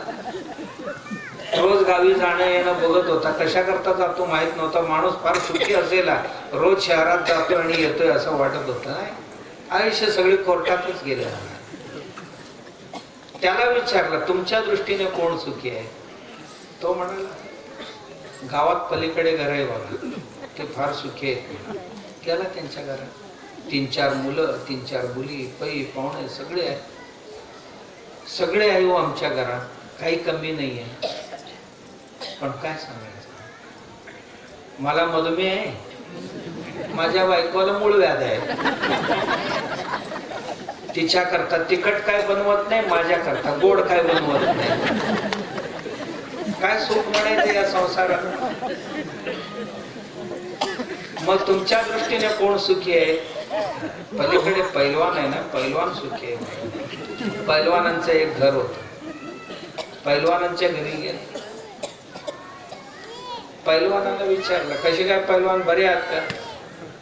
रोज गावी जाणं येणं बघत होता. कशा करता जातो माहित नव्हता. माणूस फार सुखी असेल, रोज शहरात जातो आणि येतोय असं वाटत होतं. नाही, आयुष्य सगळे कोर्टातच गेले. त्याला विचारलं, तुमच्या दृष्टीने कोण सुखी आहे. तो म्हणाला, गावात पलीकडे घर आहे बघा, ते फार सुखी आहेत. गेला त्यांच्या घरात. 3-4 मुलं, 3-4 मुली, पै पाहुणे सगळे आहेत. सगळे आहे हो आमच्या घरात, काही कमी नाही आहे. पण काय सांगायचं, मला मधुमेह आहे, माझ्या बायकोला मूळव्याध आहे. तिच्या करता तिखट काय बनवत नाही, माझ्या करता गोड काय बनवत नाही. काय सुख म्हणायचं या संसारात. मग तुमच्या दृष्टीने कोण सुखी आहे? पलीकडे पैलवान आहे ना, पैलवान सुखी आहे. पैलवानांचं एक घर होत, पैलवानांच्या घरी गेले. पैलवानाला विचारलं, कसे काय पैलवान, बरे आहात का?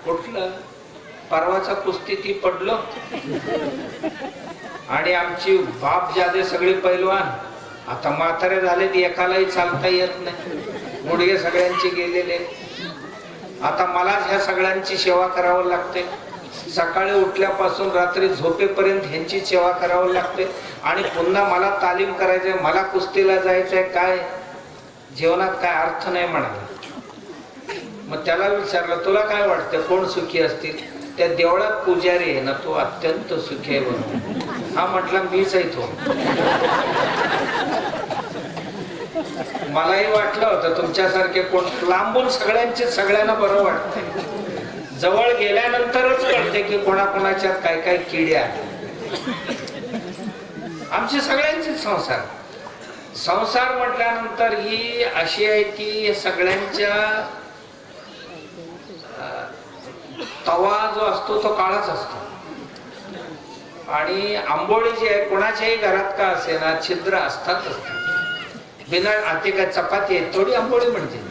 कुठलं? परवाचा कुस्ती ती पडलो आणि आमची बाप जादे सगळे पैलवान आता म्हातारे झाले, एकालाही चालता येत नाही, गुडघे सगळ्यांचे गेलेले. आता मलाच ह्या सगळ्यांची सेवा करावं लागते. सकाळी उठल्यापासून रात्री झोपेपर्यंत ह्यांची सेवा करावं लागते आणि पुन्हा मला तालीम करायचंय, मला कुस्तीला जायचंय. काय जीवनात काय अर्थ नाही म्हणाला. मग त्याला विचारलं, तुला काय वाटतं कोण सुखी असतील? त्या देवळात पुजारी आहे ना, तो अत्यंत सुखी आहे म्हणून. हा म्हटला, मीच आहे तो. मलाही वाटलं होतं तुमच्यासारखे कोण, लांबून सगळ्यांना बरं वाटतंय, जवळ गेल्यानंतरच कळते की कोणाकोणाच्यात काय काय किड्या. आमचे सगळ्यांचे संसार म्हटल्यानंतर ही अशी आहे की सगळ्यांच्या तवा जो असतो तो काळाच असतो. आणि आंबोळी जी आहे कोणाच्याही घरात का असे ना, छिद्र असतातच. बिना आते काय चपाती आहे थोडी आंबोळी म्हणते.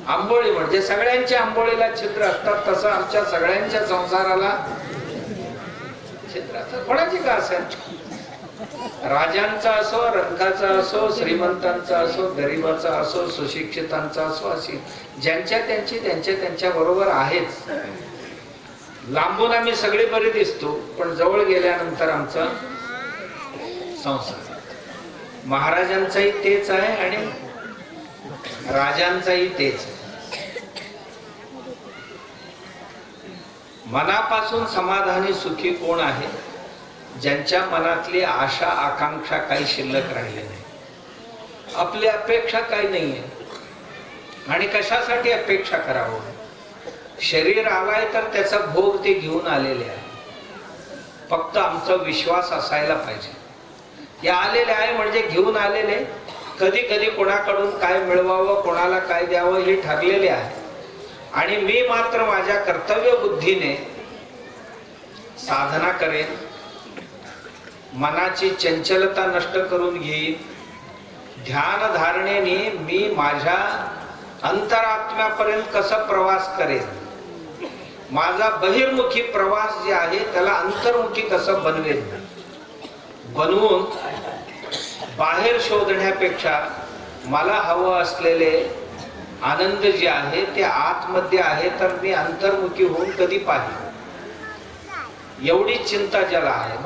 आंबोळी म्हणजे सगळ्यांच्या आंबोळीला छिद्र असतात. तसं आमच्या सगळ्यांच्या संसाराला छिद्र असतात. कोणाची का असेल, राजांचा असो, रंकाचा असो, श्रीमंतांचा असो, गरीबाचा असो, सुशिक्षितांचा असो, अशी ज्यांच्या त्यांच्या बरोबर आहेच. लांबून आम्ही सगळे बरे दिसतो, पण जवळ गेल्यानंतर आमचा संसार. महाराजांचाही तेच आहे आणि राजांचाही तेच. मनापासून समाधानी सुखी कोण आहे? ज्यांच्या मनातली आशा आकांक्षा काही शिल्लक राहिली नाही, आपली अपेक्षा काही नाहीये. आणि कशासाठी अपेक्षा करावं? शरीर आलाय तर त्याचा भोग ते घेऊन आलेले आहे. फक्त आमचा विश्वास असायला पाहिजे. या आलेले आहे म्हणजे घेऊन आलेले. कधी कधी कोणाकडून काय मिळवावं, कोणाला काय द्यावं हे ठरलेले आहे. आणि मी मात्र माझ्या कर्तव्य बुद्धीने साधना करेन, मनाची चंचलता नष्ट करून घेईन. ध्यान धारणेने मी माझ्या अंतरात्म्यापर्यंत कसं प्रवास करेन, माझा बहिर्मुखी प्रवास जे आहे त्याला अंतर्मुखी कसं बनवून बाहेर शोधण्यापेक्षा मला हवं असलेले आनंद जे आहे ते आतमध्ये आहे, तर मी अंतर्मुखी होऊन कधी पाहिजे, एवढी चिंता ज्याला आहे.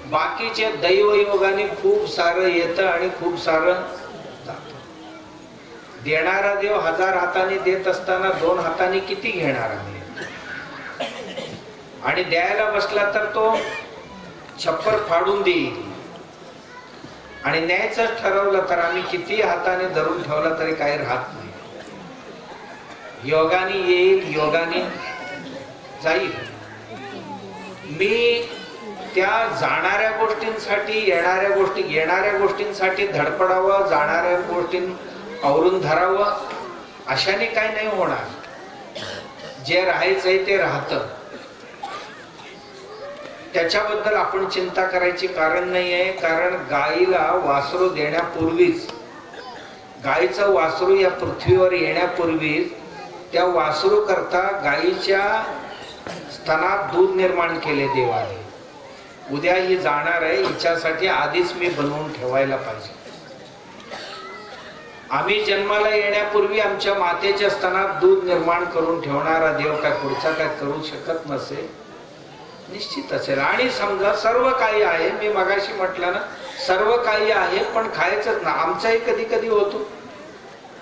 बाकीचे दैवयोगाने खूप सारं येतं आणि खूप सारं जातं. देणारा देव 1000 हाताने देत असताना 2 हाताने किती घेणार आहे? आणि द्यायला बसला तर तो छप्पर फाडून देईल. आणि न्यायचं ठरवलं तर आम्ही किती हाताने धरून ठेवला तरी काही राहत नाही. योगाने येईल, योगाने जाईल. मी त्या जाणाऱ्या गोष्टींसाठी येणाऱ्या गोष्टींसाठी धडपडावं, जाणाऱ्या गोष्टीं आवरून धरावं अशाने काही नाही होणार. जे राहायचंय ते राहतं, त्याच्याबद्दल आपण चिंता करायची कारण नाही आहे. कारण गाईला वासरू देण्यापूर्वीच, गाईचं वासरू या पृथ्वीवर येण्यापूर्वीच त्या वासरू करता गाईच्या स्तनात दूध निर्माण केले देवाने. उद्या ही जाणार आहे, हिच्यासाठी आधीच मी बनवून ठेवायला पाहिजे. आम्ही जन्माला येण्यापूर्वी आमच्या मातेच्या स्तनात दूध निर्माण करून ठेवणारा देव काय पुढचा काय करू शकत नसेल? निश्चित असेल. आणि समजा सर्व काही आहे, मी मगाशी म्हटलं ना, सर्व काही आहे पण खायचंच ना. आमचाही कधी कधी होतो.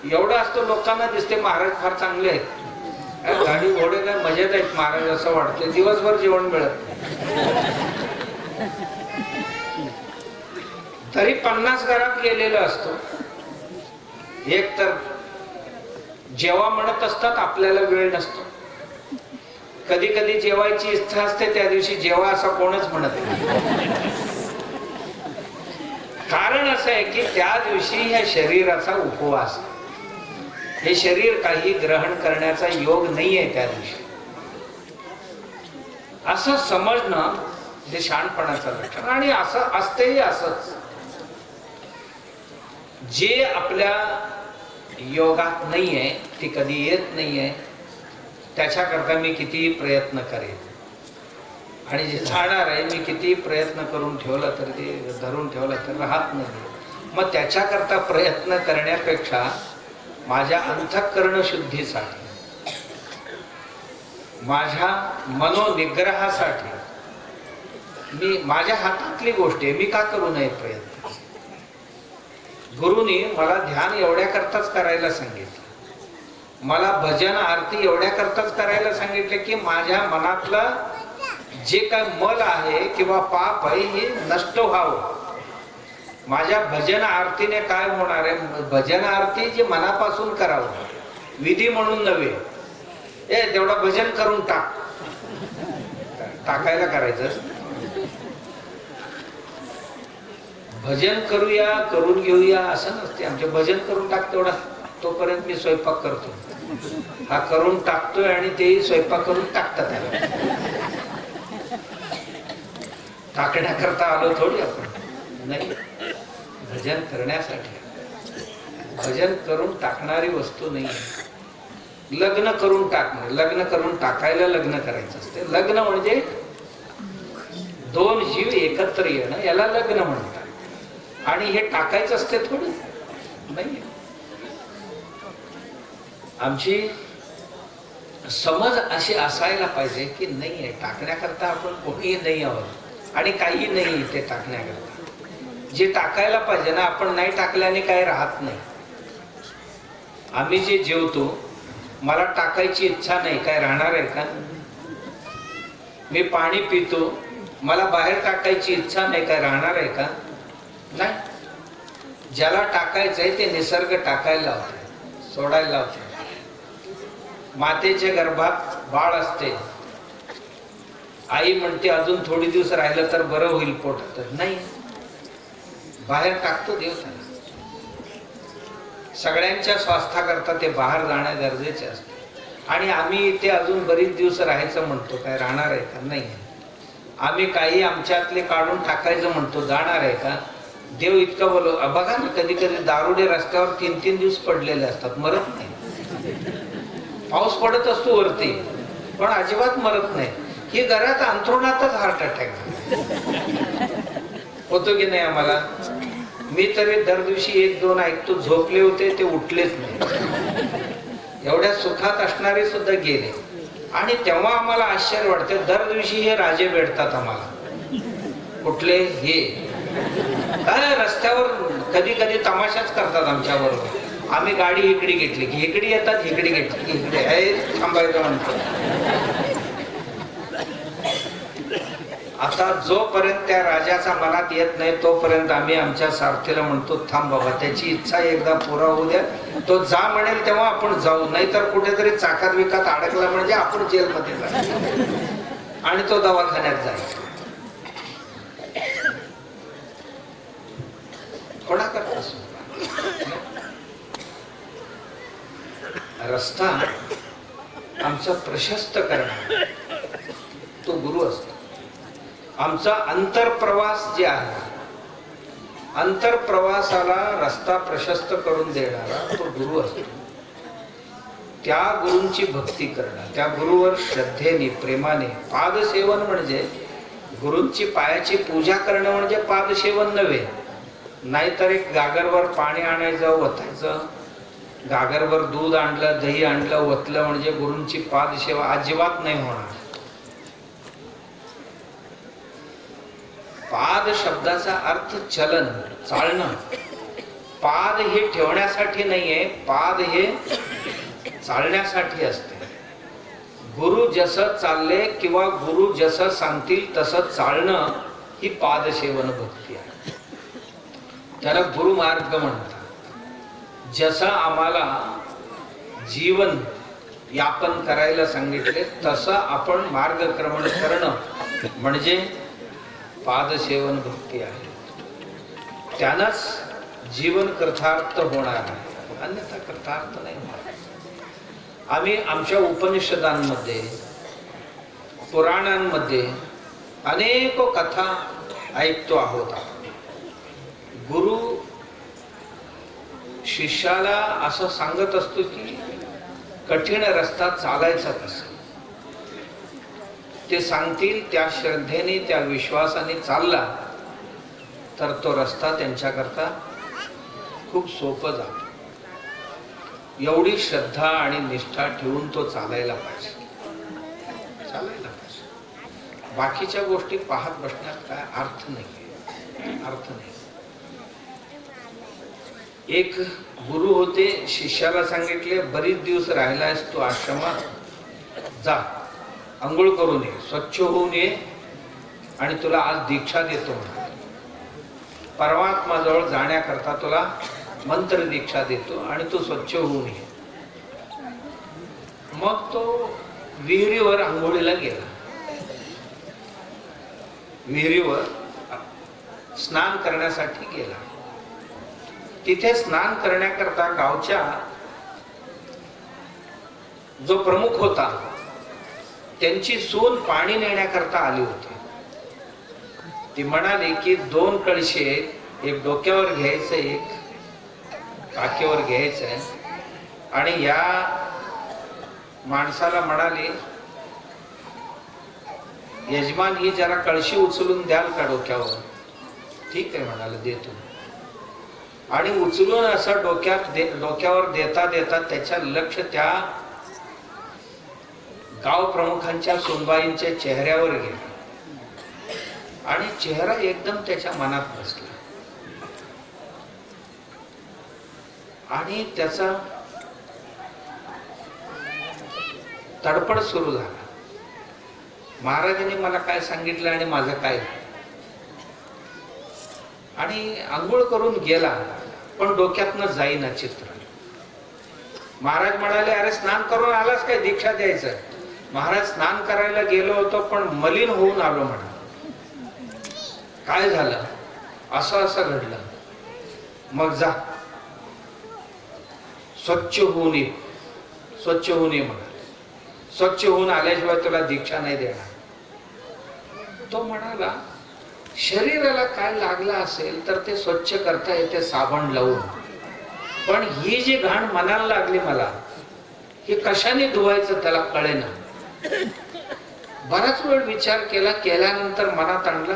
एवढं असतं लोकांना दिसते महाराज फार चांगले आहेत, गाडी घोडे काय मजेत आहेत महाराज असं वाटते, दिवसभर जेवण मिळत नाही. तरी 50 घरात गेलेलो असतो. एक तर जेव्हा म्हणत असतात आपल्याला वेळ नसतो. कधी कधी जेवायची इच्छा असते, त्या दिवशी जेव्हा असं कोणच म्हणत नाही. कारण असं आहे की त्या दिवशी या शरीराचा उपवास, हे शरीर काही ग्रहण करण्याचा योग नाहीये त्या दिवशी. असं समजणं हे शहाणपणाचं लक्षण. आणि असं असतेही असंच. जे आपल्या योगात नाहीये, ती कधी येत नाहीये, त्याच्याकरता मी कितीही प्रयत्न करेन. आणि जे जाणार आहे, मी कितीही प्रयत्न करून ठेवलं तर ते धरून ठेवलं तर राहत नाही. मग त्याच्याकरता प्रयत्न करण्यापेक्षा माझ्या अंतःकरण शुद्धीसाठी, माझ्या मनोनिग्रहासाठी, मी माझ्या हातातली गोष्ट आहे, मी का करू नये प्रयत्न. गुरुनी मला ध्यान एवढ्या करताच करायला सांगितलं, मला भजन आरती एवढ्या करताच करायला सांगितले की माझ्या मनातलं जे काय मल आहे किंवा पाप आहे हे नष्ट व्हावं. माझ्या भजन आरतीने काय होणार आहे, भजन आरती जे मनापासून करावं, विधी म्हणून नव्हे. तेवढा भजन करून टाकायला करायचं. भजन करूया, करून घेऊया असं नसते. आमचे भजन करून टाक तेवढा, तोपर्यंत मी स्वयंपाक करतो. हा करून टाकतोय आणि तेही स्वयंपाक करून टाकतात. टाकण्याकरता आलो थोडी आपण, नाही, भजन करण्यासाठी. भजन करून टाकणारी वस्तू नाही. लग्न करून टाकणे, लग्न करून टाकायला लग्न करायचं असते. लग्न म्हणजे दोन जीव एकत्र येणं, याला लग्न म्हणतात. आणि हे टाकायचं असते थोडी, नाही. आमची समज अशी असायला पाहिजे की नाहीये, टाकण्याकरता आपण कोणीही नाही आहोत आणि काही नाही ते टाकण्याकरता. जे टाकायला पाहिजे ना, आपण नाही टाकल्याने काही राहत नाही. आम्ही जे जेवतो, मला टाकायची इच्छा नाही, काय राहणार आहे का. मी पाणी पितो, मला बाहेर टाकायची इच्छा नाही, काय राहणार आहे का. नाही. ज्याला टाकायचंय ते निसर्ग टाकायला लावते, सोडायला लावते. मातेच्या गर्भात बाळ असते, आई म्हणते अजून थोडी दिवस राहिलं तर बरं होईल पोटात, तर नाही, बाहेर टाकतो देव त्याला. सगळ्यांच्या स्वास्थ्याकरता ते बाहेर जाणं गरजेचे असते. आणि आम्ही इथे अजून बरीच दिवस राहायचं म्हणतो, काय राहणार आहे का. नाही. आम्ही काही आमच्यातले काढून टाकायचं म्हणतो, जाणार आहे का. देव इतका बोलो. बघा ना, कधी कधी दारुडे रस्त्यावर 3-3 दिवस पडलेले असतात, मरत नाही. पाऊस पडत असतो वरती, पण अजिबात मरत नाही. ही घरात अंथरुणातच हार्ट अटॅक होतो की नाही आम्हाला. मी तरी दर दिवशी 1-2 ऐकतो, झोपले होते ते उठलेच नाही. एवढ्या सुखात असणारे सुद्धा गेले. आणि तेव्हा आम्हाला आश्चर्य वाटते, दर दिवशी हे राजे भेटतात आम्हाला. कुठले हे काय रस्त्यावर कधी कधी तमाशाच करतात आमच्या बरोबर. आम्ही गाडी इकडे घेतली की इकडे येतात, इकडे घेतली की इकडे आहे, थांबायचं म्हणतो. आता जोपर्यंत त्या राजाचा मनात येत नाही तोपर्यंत आम्ही आमच्या सारथीला म्हणतो, थांब बाबा, त्याची इच्छा एकदा पुरा होऊ द्या, तो जा म्हणेल तेव्हा आपण जाऊ. नाहीतर कुठेतरी चाकात विकात अडकला म्हणजे आपण जेलमध्ये जायचं आणि तो दवाखान्यात जायचा. कोणा करता रस्ता आमचा प्रशस्त करणार तो गुरु असतो. आमचा अंतरप्रवास जे आहे, अंतरप्रवासाला रस्ता प्रशस्त करून देणारा तो गुरु असतो. त्या गुरूंची भक्ती करणं, त्या गुरुवर श्रद्धेने, प्रेमाने. पादसेवन म्हणजे गुरूंची पायाची पूजा करणं म्हणजे पादसेवन नव्हे. नाहीतर एक गागरवर पाणी आणायचं, वतायचं, गागरवर दूध आणलं, दही आणलं, वतलं म्हणजे गुरूंची पादसेवा अजिबात नाही होणार. पाद शब्दाचा अर्थ चलन, चालणं. पाद हे ठेवण्यासाठी नाहीये, पाद हे चालण्यासाठी असते. गुरु जसं चालले किंवा गुरु जसं सांगतील तसं चालणं ही पादसेवन भक्ती आहे. त्याला गुरुमार्ग म्हणतात. जसं आम्हाला जीवन यापन करायला सांगितले तसं आपण मार्गक्रमण करणं म्हणजे पादसेवन भक्ती आहे. त्यानंच जीवन कृतार्थ होणार आहे, अन्यथा कृतार्थ नाही होणार. आम्ही आमच्या उपनिषदांमध्ये पुराणांमध्ये अनेक कथा ऐकतो आहोत. गुरु शिष्याला असं सांगत असतो की कठीण रस्ता चालायचा कसा. ते सांगतील त्या श्रद्धेने त्या विश्वासाने चालला तर तो रस्ता त्यांच्याकरता खूप सोपं जातो. एवढी श्रद्धा आणि निष्ठा ठेवून तो चालायला पाहिजे. बाकीच्या गोष्टी पाहत बसण्यात काय अर्थ नाही, अर्थ नाही. एक गुरु होते, शिष्याला सांगितले बरीच दिवस राहिलायस तू आश्रमात, जा अंघोळ करून ये, स्वच्छ होऊन ये आणि तुला आज दीक्षा देतो. परमात्माजवळ जाण्याकरता तुला मंत्र दीक्षा देतो आणि तू स्वच्छ होऊन ये. मग तो विहिरीवर आंघोळीला गेला. विहिरीवर स्नान करण्यासाठी गेला. तिथे स्नान करण्याकरता गावच्या जो प्रमुख होता त्यांची सून पाणी नेण्याकरता आली होती. ती म्हणाली की 2 कळशे, एक डोक्यावर घ्यायचं, एक काकेवर घ्यायचंय. आणि या माणसाला म्हणाली, यजमान ही जरा कळशी उचलून द्याल का डोक्यावर. ठीक आहे म्हणाले, देतो. आणि उचलून असं डोक्यावर देता देता त्याच्या लक्ष त्या गाव प्रमुखांच्या सुनबाईंच्या चेहऱ्यावर गेला आणि चेहरा एकदम त्याच्या मनात बसला आणि त्याचा तडफड सुरू झाला. महाराजांनी मला काय सांगितलं आणि माझं काय. आणि आंघोळ करून गेला पण डोक्यातनं जाईना चित्र. महाराज म्हणाले, अरे स्नान करून आलास काय, दीक्षा द्यायचं. महाराज, स्नान करायला गेलो होतो पण मलिन होऊन आलो म्हणा. काय झालं, असं असं घडलं. मग जा स्वच्छ होऊन ये, स्वच्छ होऊन ये म्हणा. स्वच्छ होऊन आल्याशिवाय तुला दीक्षा नाही देणार. तो म्हणाला, शरीराला काय लागलं असेल तर ते स्वच्छ करता येते साबण लावून, पण ही जी घाण मनाला लागली मला, हे कशाने धुवायचं त्याला कळेना. बराच वेळ विचार केला. केल्यानंतर मनात आणला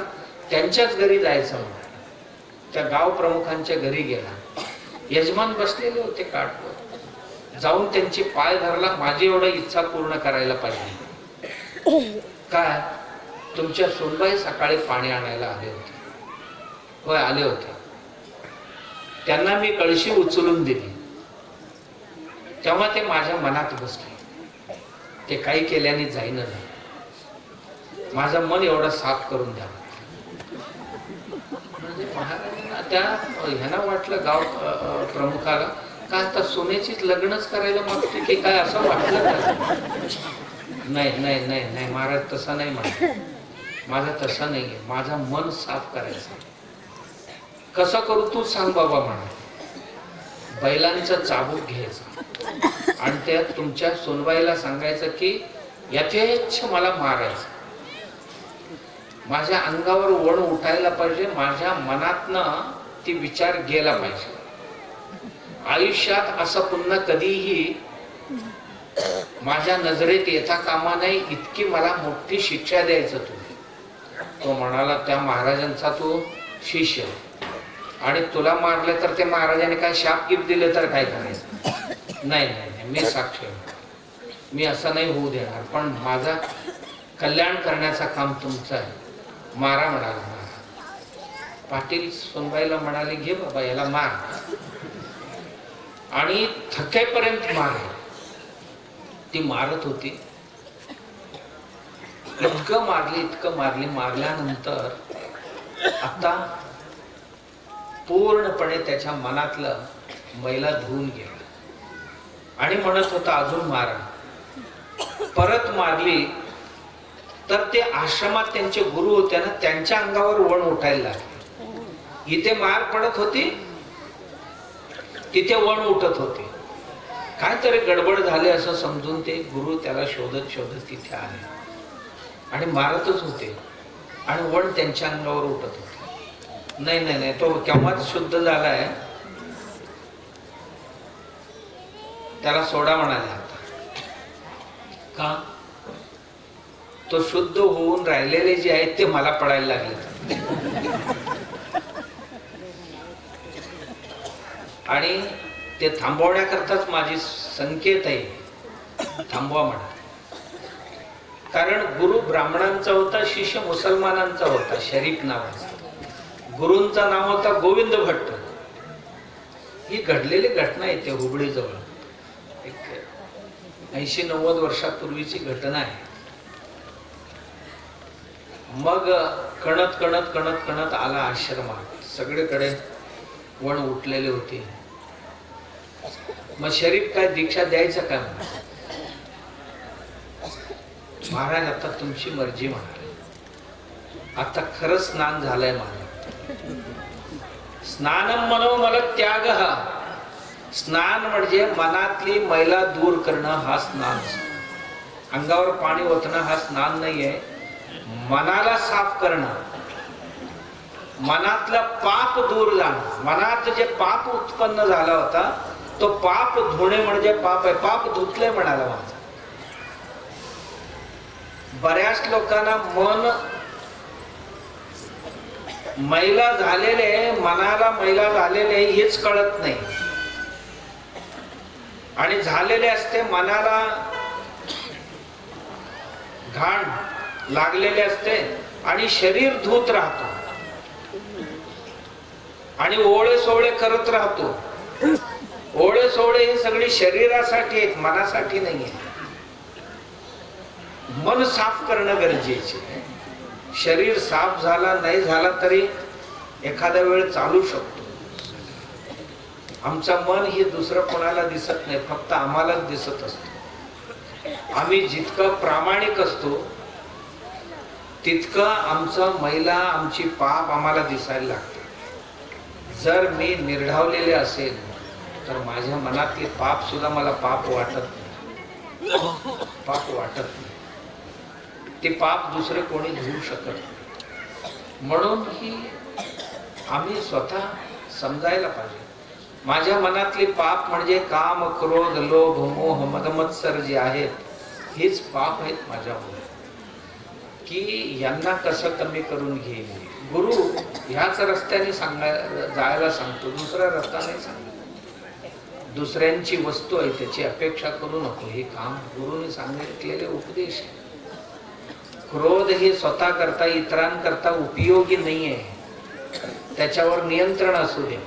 त्यांच्याच घरी जायचं म्हणाला. त्या गाव प्रमुखांच्या घरी गेला. यजमान बसलेले होते काठवर. जाऊन त्यांची पाय धरला, माझी एवढी इच्छा पूर्ण करायला पाहिजे. काय, तुमच्या सुनबाई सकाळी पाणी आणायला आले होते. होय, आले होते. त्यांना मी कळशी उचलून दिली, तेव्हा ते माझ्या मनात बसले. ते काही केल्याने जाईना झालं. माझं मन एवढं साफ करून द्या. म्हणजे महाराजांना त्या ह्यांना वाटलं, गाव प्रमुखाला, का आता सोन्याचीच लग्नच करायला मागते की काय, असं वाटलं का. नाही नाही नाही नाही महाराज, तसं नाही म्हणत. माझं तसं नाहीये, माझं मन साफ करायचं. कसं करू तू सांग बाबा म्हणा. बैलांचं चाबूक घ्यायचं आणि त्या तुमच्या सोनबाईला सांगायचं की यथेच्छ मला मारायचं. माझ्या अंगावर वण उठायला पाहिजे, माझ्या मनातनं ती विचार गेला पाहिजे. आयुष्यात असं पुन्हा कधीही माझ्या नजरेत येता कामा नाही, इतकी मला मोठी शिक्षा द्यायचं तुम्ही. तो म्हणाला, त्या महाराजांचा तो शिष्य आणि तुला मारले तर ते महाराजांनी काय शाप गिफ्ट दिले तर काय करायचं. नाही नाही नाही, मी साक्ष आहे, मी असं नाही होऊ देणार, पण माझा कल्याण करण्याचं काम तुमचं आहे. मारा म्हणाला. मारा. पाटील सोनबाईला म्हणाले, घे बाबा याला मार आणि थकेपर्यंत मार. ती मारत होती. इतकं मारली, इतकं मारली. मारल्यानंतर आता पूर्णपणे त्याच्या मनातलं मैला धुवून गेला आणि म्हणत होता अजून मारा. परत मारली तर ते आश्रमात त्यांचे गुरु होते ना, त्यांच्या अंगावर वण उठायला लागले. इथे मार पडत होती, तिथे वण उठत होते. काहीतरी गडबड झाले असं समजून ते गुरु त्याला शोधत शोधत तिथे आले आणि मारतच होते आणि वण त्यांच्या अंगावर उठत होते. नाही नाही नाही, तो केव्हाच शुद्ध झालाय, त्याला सोडा म्हणाले. आता का? तो शुद्ध होऊन राहिलेले जे आहेत ते मला पडायला लागले आणि ते थांबवण्याकरताच माझी संकेत आहे, थांबवा म्हणा. कारण गुरु ब्राह्मणांचा होता, शिष्य मुसलमानांचा होता, शरीफ नावाचा. गुरूंचा नाव होता गोविंद भट्ट. ही घडलेली घटना येते हुबळी जवळ, 80-90 वर्षापूर्वीची घटना आहे. मग कणत कणत कणत कणत आला आश्रमात. सगळीकडे वण उठलेले होते. मग शरीफ काय दीक्षा द्यायचं काय म्हणा. महाराज आता तुमची मर्जी म्हणाले, आता खरंच स्नान झालंय माझं. स्नानम मनोमल त्याग. स्नान म्हणजे मनातली मैला दूर करणं, हा स्नान. अंगावर पाणी ओतणं हा स्नान नाहीये. मनाला साफ करणं, मनातलं पाप दूर जाणं. मनात जे पाप उत्पन्न झाला होता तो पाप धुणे म्हणजे पाप आहे. पाप धुतले म्हणाला माझं. बऱ्याच लोकांना मन मैला झालेले, मनाला मैला झालेले हेच कळत नाही. आणि झालेले असते मनाला घाण लागलेले असते आणि शरीर धूत राहतो आणि ओळे सोळे करत राहतो. ओळे सोळे हे सगळी शरीरासाठी आहेत, मनासाठी नाही आहे. मन साफ करणं गरजेचे. शरीर साफ झाला नाही झाला तरी एखादा वेळ चालू शकतो. आमचं मन हे दुसरं कोणाला दिसत नाही, फक्त आम्हालाच दिसत असतो. आम्ही जितकं प्रामाणिक असतो तितकं आमचं मैला, आमची पाप आम्हाला दिसायला लागते. जर मी निर्ढावलेले असेल तर माझ्या मनातले पाप सुद्धा मला पाप वाटत नाही. पाप वाटत नाही. ते पाप दुसरे कोणी धुवू शकत नाही. म्हणून ही आम्ही स्वतः समजायला पाहिजे. माझ्या मनातले पाप म्हणजे काम, क्रोध, लोभ, मोह, मद, मत्सर जे आहेत हेच पाप आहेत माझ्यामध्ये. की यांना कसं कमी करून घेईल. गुरु ह्याच रस्त्याने जायला सांगतो, दुसरा रस्ता नाही सांगतो. दुसऱ्यांची वस्तू आहे त्याची अपेक्षा करू नको, हे काम गुरुने सांगितलेले उपदेश आहे. क्रोध हे स्वतः करता इतरांकरता उपयोगी नाही आहे, त्याच्यावर नियंत्रण असू दे.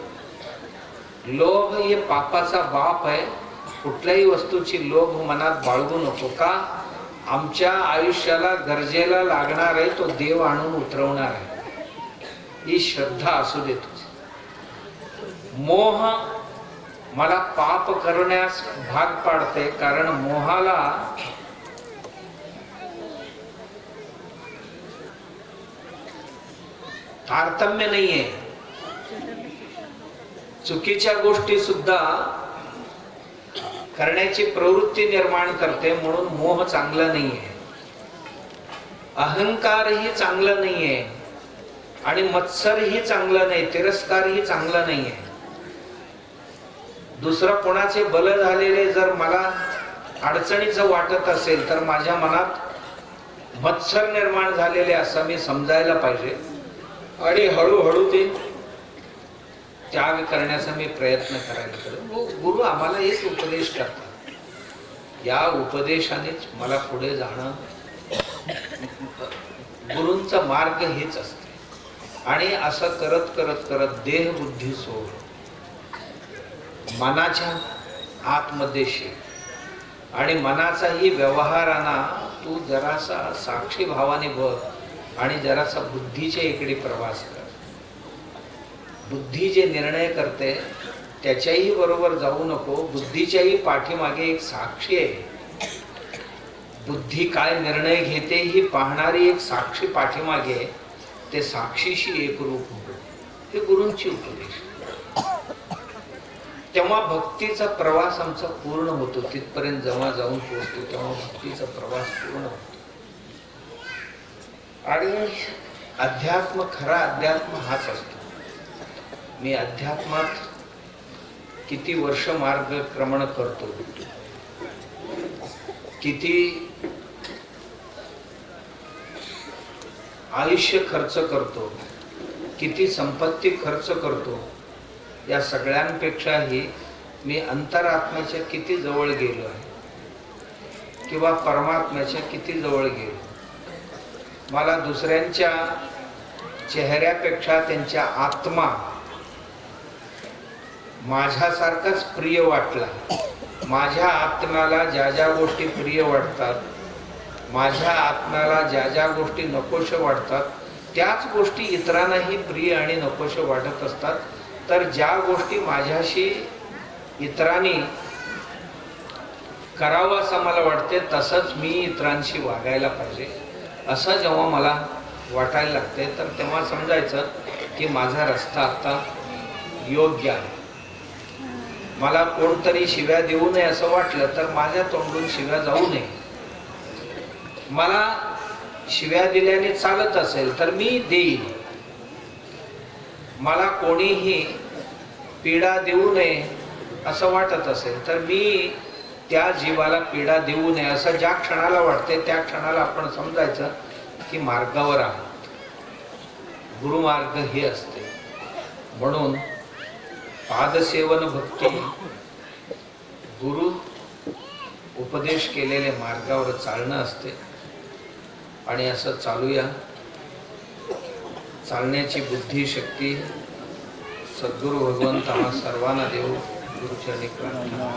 लोभ हे पापाचा बाप आहे. कुठल्याही वस्तूची लोभ मनात बाळगू नको. का? आमच्या आयुष्याला गरजेला लागणार आहे तो देव आणून उतरवणार आहे, ही श्रद्धा असू दे तुझी. मोह मला पाप करण्यास भाग पाडते, कारण मोहाला तारतम्य नाहीये. चुकीच्या गोष्टी सुद्धा करण्याची प्रवृत्ती निर्माण करते, म्हणून मोह चांगला नाहीये. अहंकारही चांगला नाहीये आणि मत्सरही चांगला नाही, तिरस्कारही चांगला नाहीये. दुसरं कोणाचे बल झालेले जर मला अडचणीचं वाटत असेल तर माझ्या मनात मत्सर निर्माण झालेले असं मी समजायला पाहिजे आणि हळूहळू ते त्याग करण्याचा मी प्रयत्न करायला पाहिजे. गुरु आम्हाला हेच उपदेश करतात. या उपदेशानेच मला पुढे जाणं, गुरूंचा मार्ग हेच असते. आणि असं करत करत करत देह बुद्धी सोड, मनाच्या आतमध्ये शिक आणि मनाचाही व्यवहारांना तू जरासा साक्षी भावाने बघ आणि जरासा बुद्धीच्या इकडे प्रवास कर. बुद्धी जे निर्णय करते त्याच्याही बरोबर जाऊ नको, बुद्धीच्याही पाठीमागे एक साक्षी आहे. बुद्धी काय निर्णय घेते ही पाहणारी एक साक्षी पाठीमागे आहे. ते साक्षीशी एकरूप होतो. हे गुरूंची उपदेश. तेव्हा भक्तीचा प्रवास आमचा पूर्ण होतो. तिथपर्यंत जेव्हा जाऊन पोहोचतो तेव्हा भक्तीचा प्रवास पूर्ण होतो. आणि अध्यात्म, खरा अध्यात्म हाच असतो. मी अध्यात्मात किती वर्ष मार्गक्रमण करतो, किती आयुष्य खर्च करतो, किती संपत्ती खर्च करतो, या सगळ्यांपेक्षाही मी अंतरात्म्याच्या किती जवळ गेलो आहे किंवा परमात्म्याच्या किती जवळ गेलो. मला दुसऱ्यांच्या चेहऱ्यापेक्षा त्यांच्या आत्मा माझ्यासारखाच प्रिय वाटला. माझ्या आत्म्याला ज्या ज्या गोष्टी प्रिय वाटतात, माझ्या आत्म्याला ज्या ज्या गोष्टी नकोशे वाटतात, त्याच गोष्टी इतरांनाही प्रिय आणि नकोशे वाटत असतात. तर ज्या गोष्टी माझ्याशी इतरांनी करावं असं मला वाटते तसंच मी इतरांशी वागायला पाहिजे असं जेव्हा मला वाटायला लागते, तर तेव्हा समजायचं की माझा रस्ता आता योग्य आहे. मला कोणतरी शिव्या देऊ नये असं वाटलं तर माझ्या तोंडून शिव्या जाऊ नये. मला शिव्या दिल्याने चालत असेल तर मी देईन. मला कोणीही पीडा देऊ नये असं वाटत असेल तर मी त्या जीवाला पीडा देऊ नये असं ज्या क्षणाला वाटते त्या क्षणाला आपण समजायचं की मार्गावर आहोत. गुरुमार्ग हे असते. म्हणून पादसेवन भक्ती गुरु उपदेश केलेले मार्गावर चालणं असते. आणि असं चालूया. चालण्याची बुद्धी शक्ती सद्गुरु भगवंत आम्हा सर्वांना देव. गुरुचरणी प्रार्थना.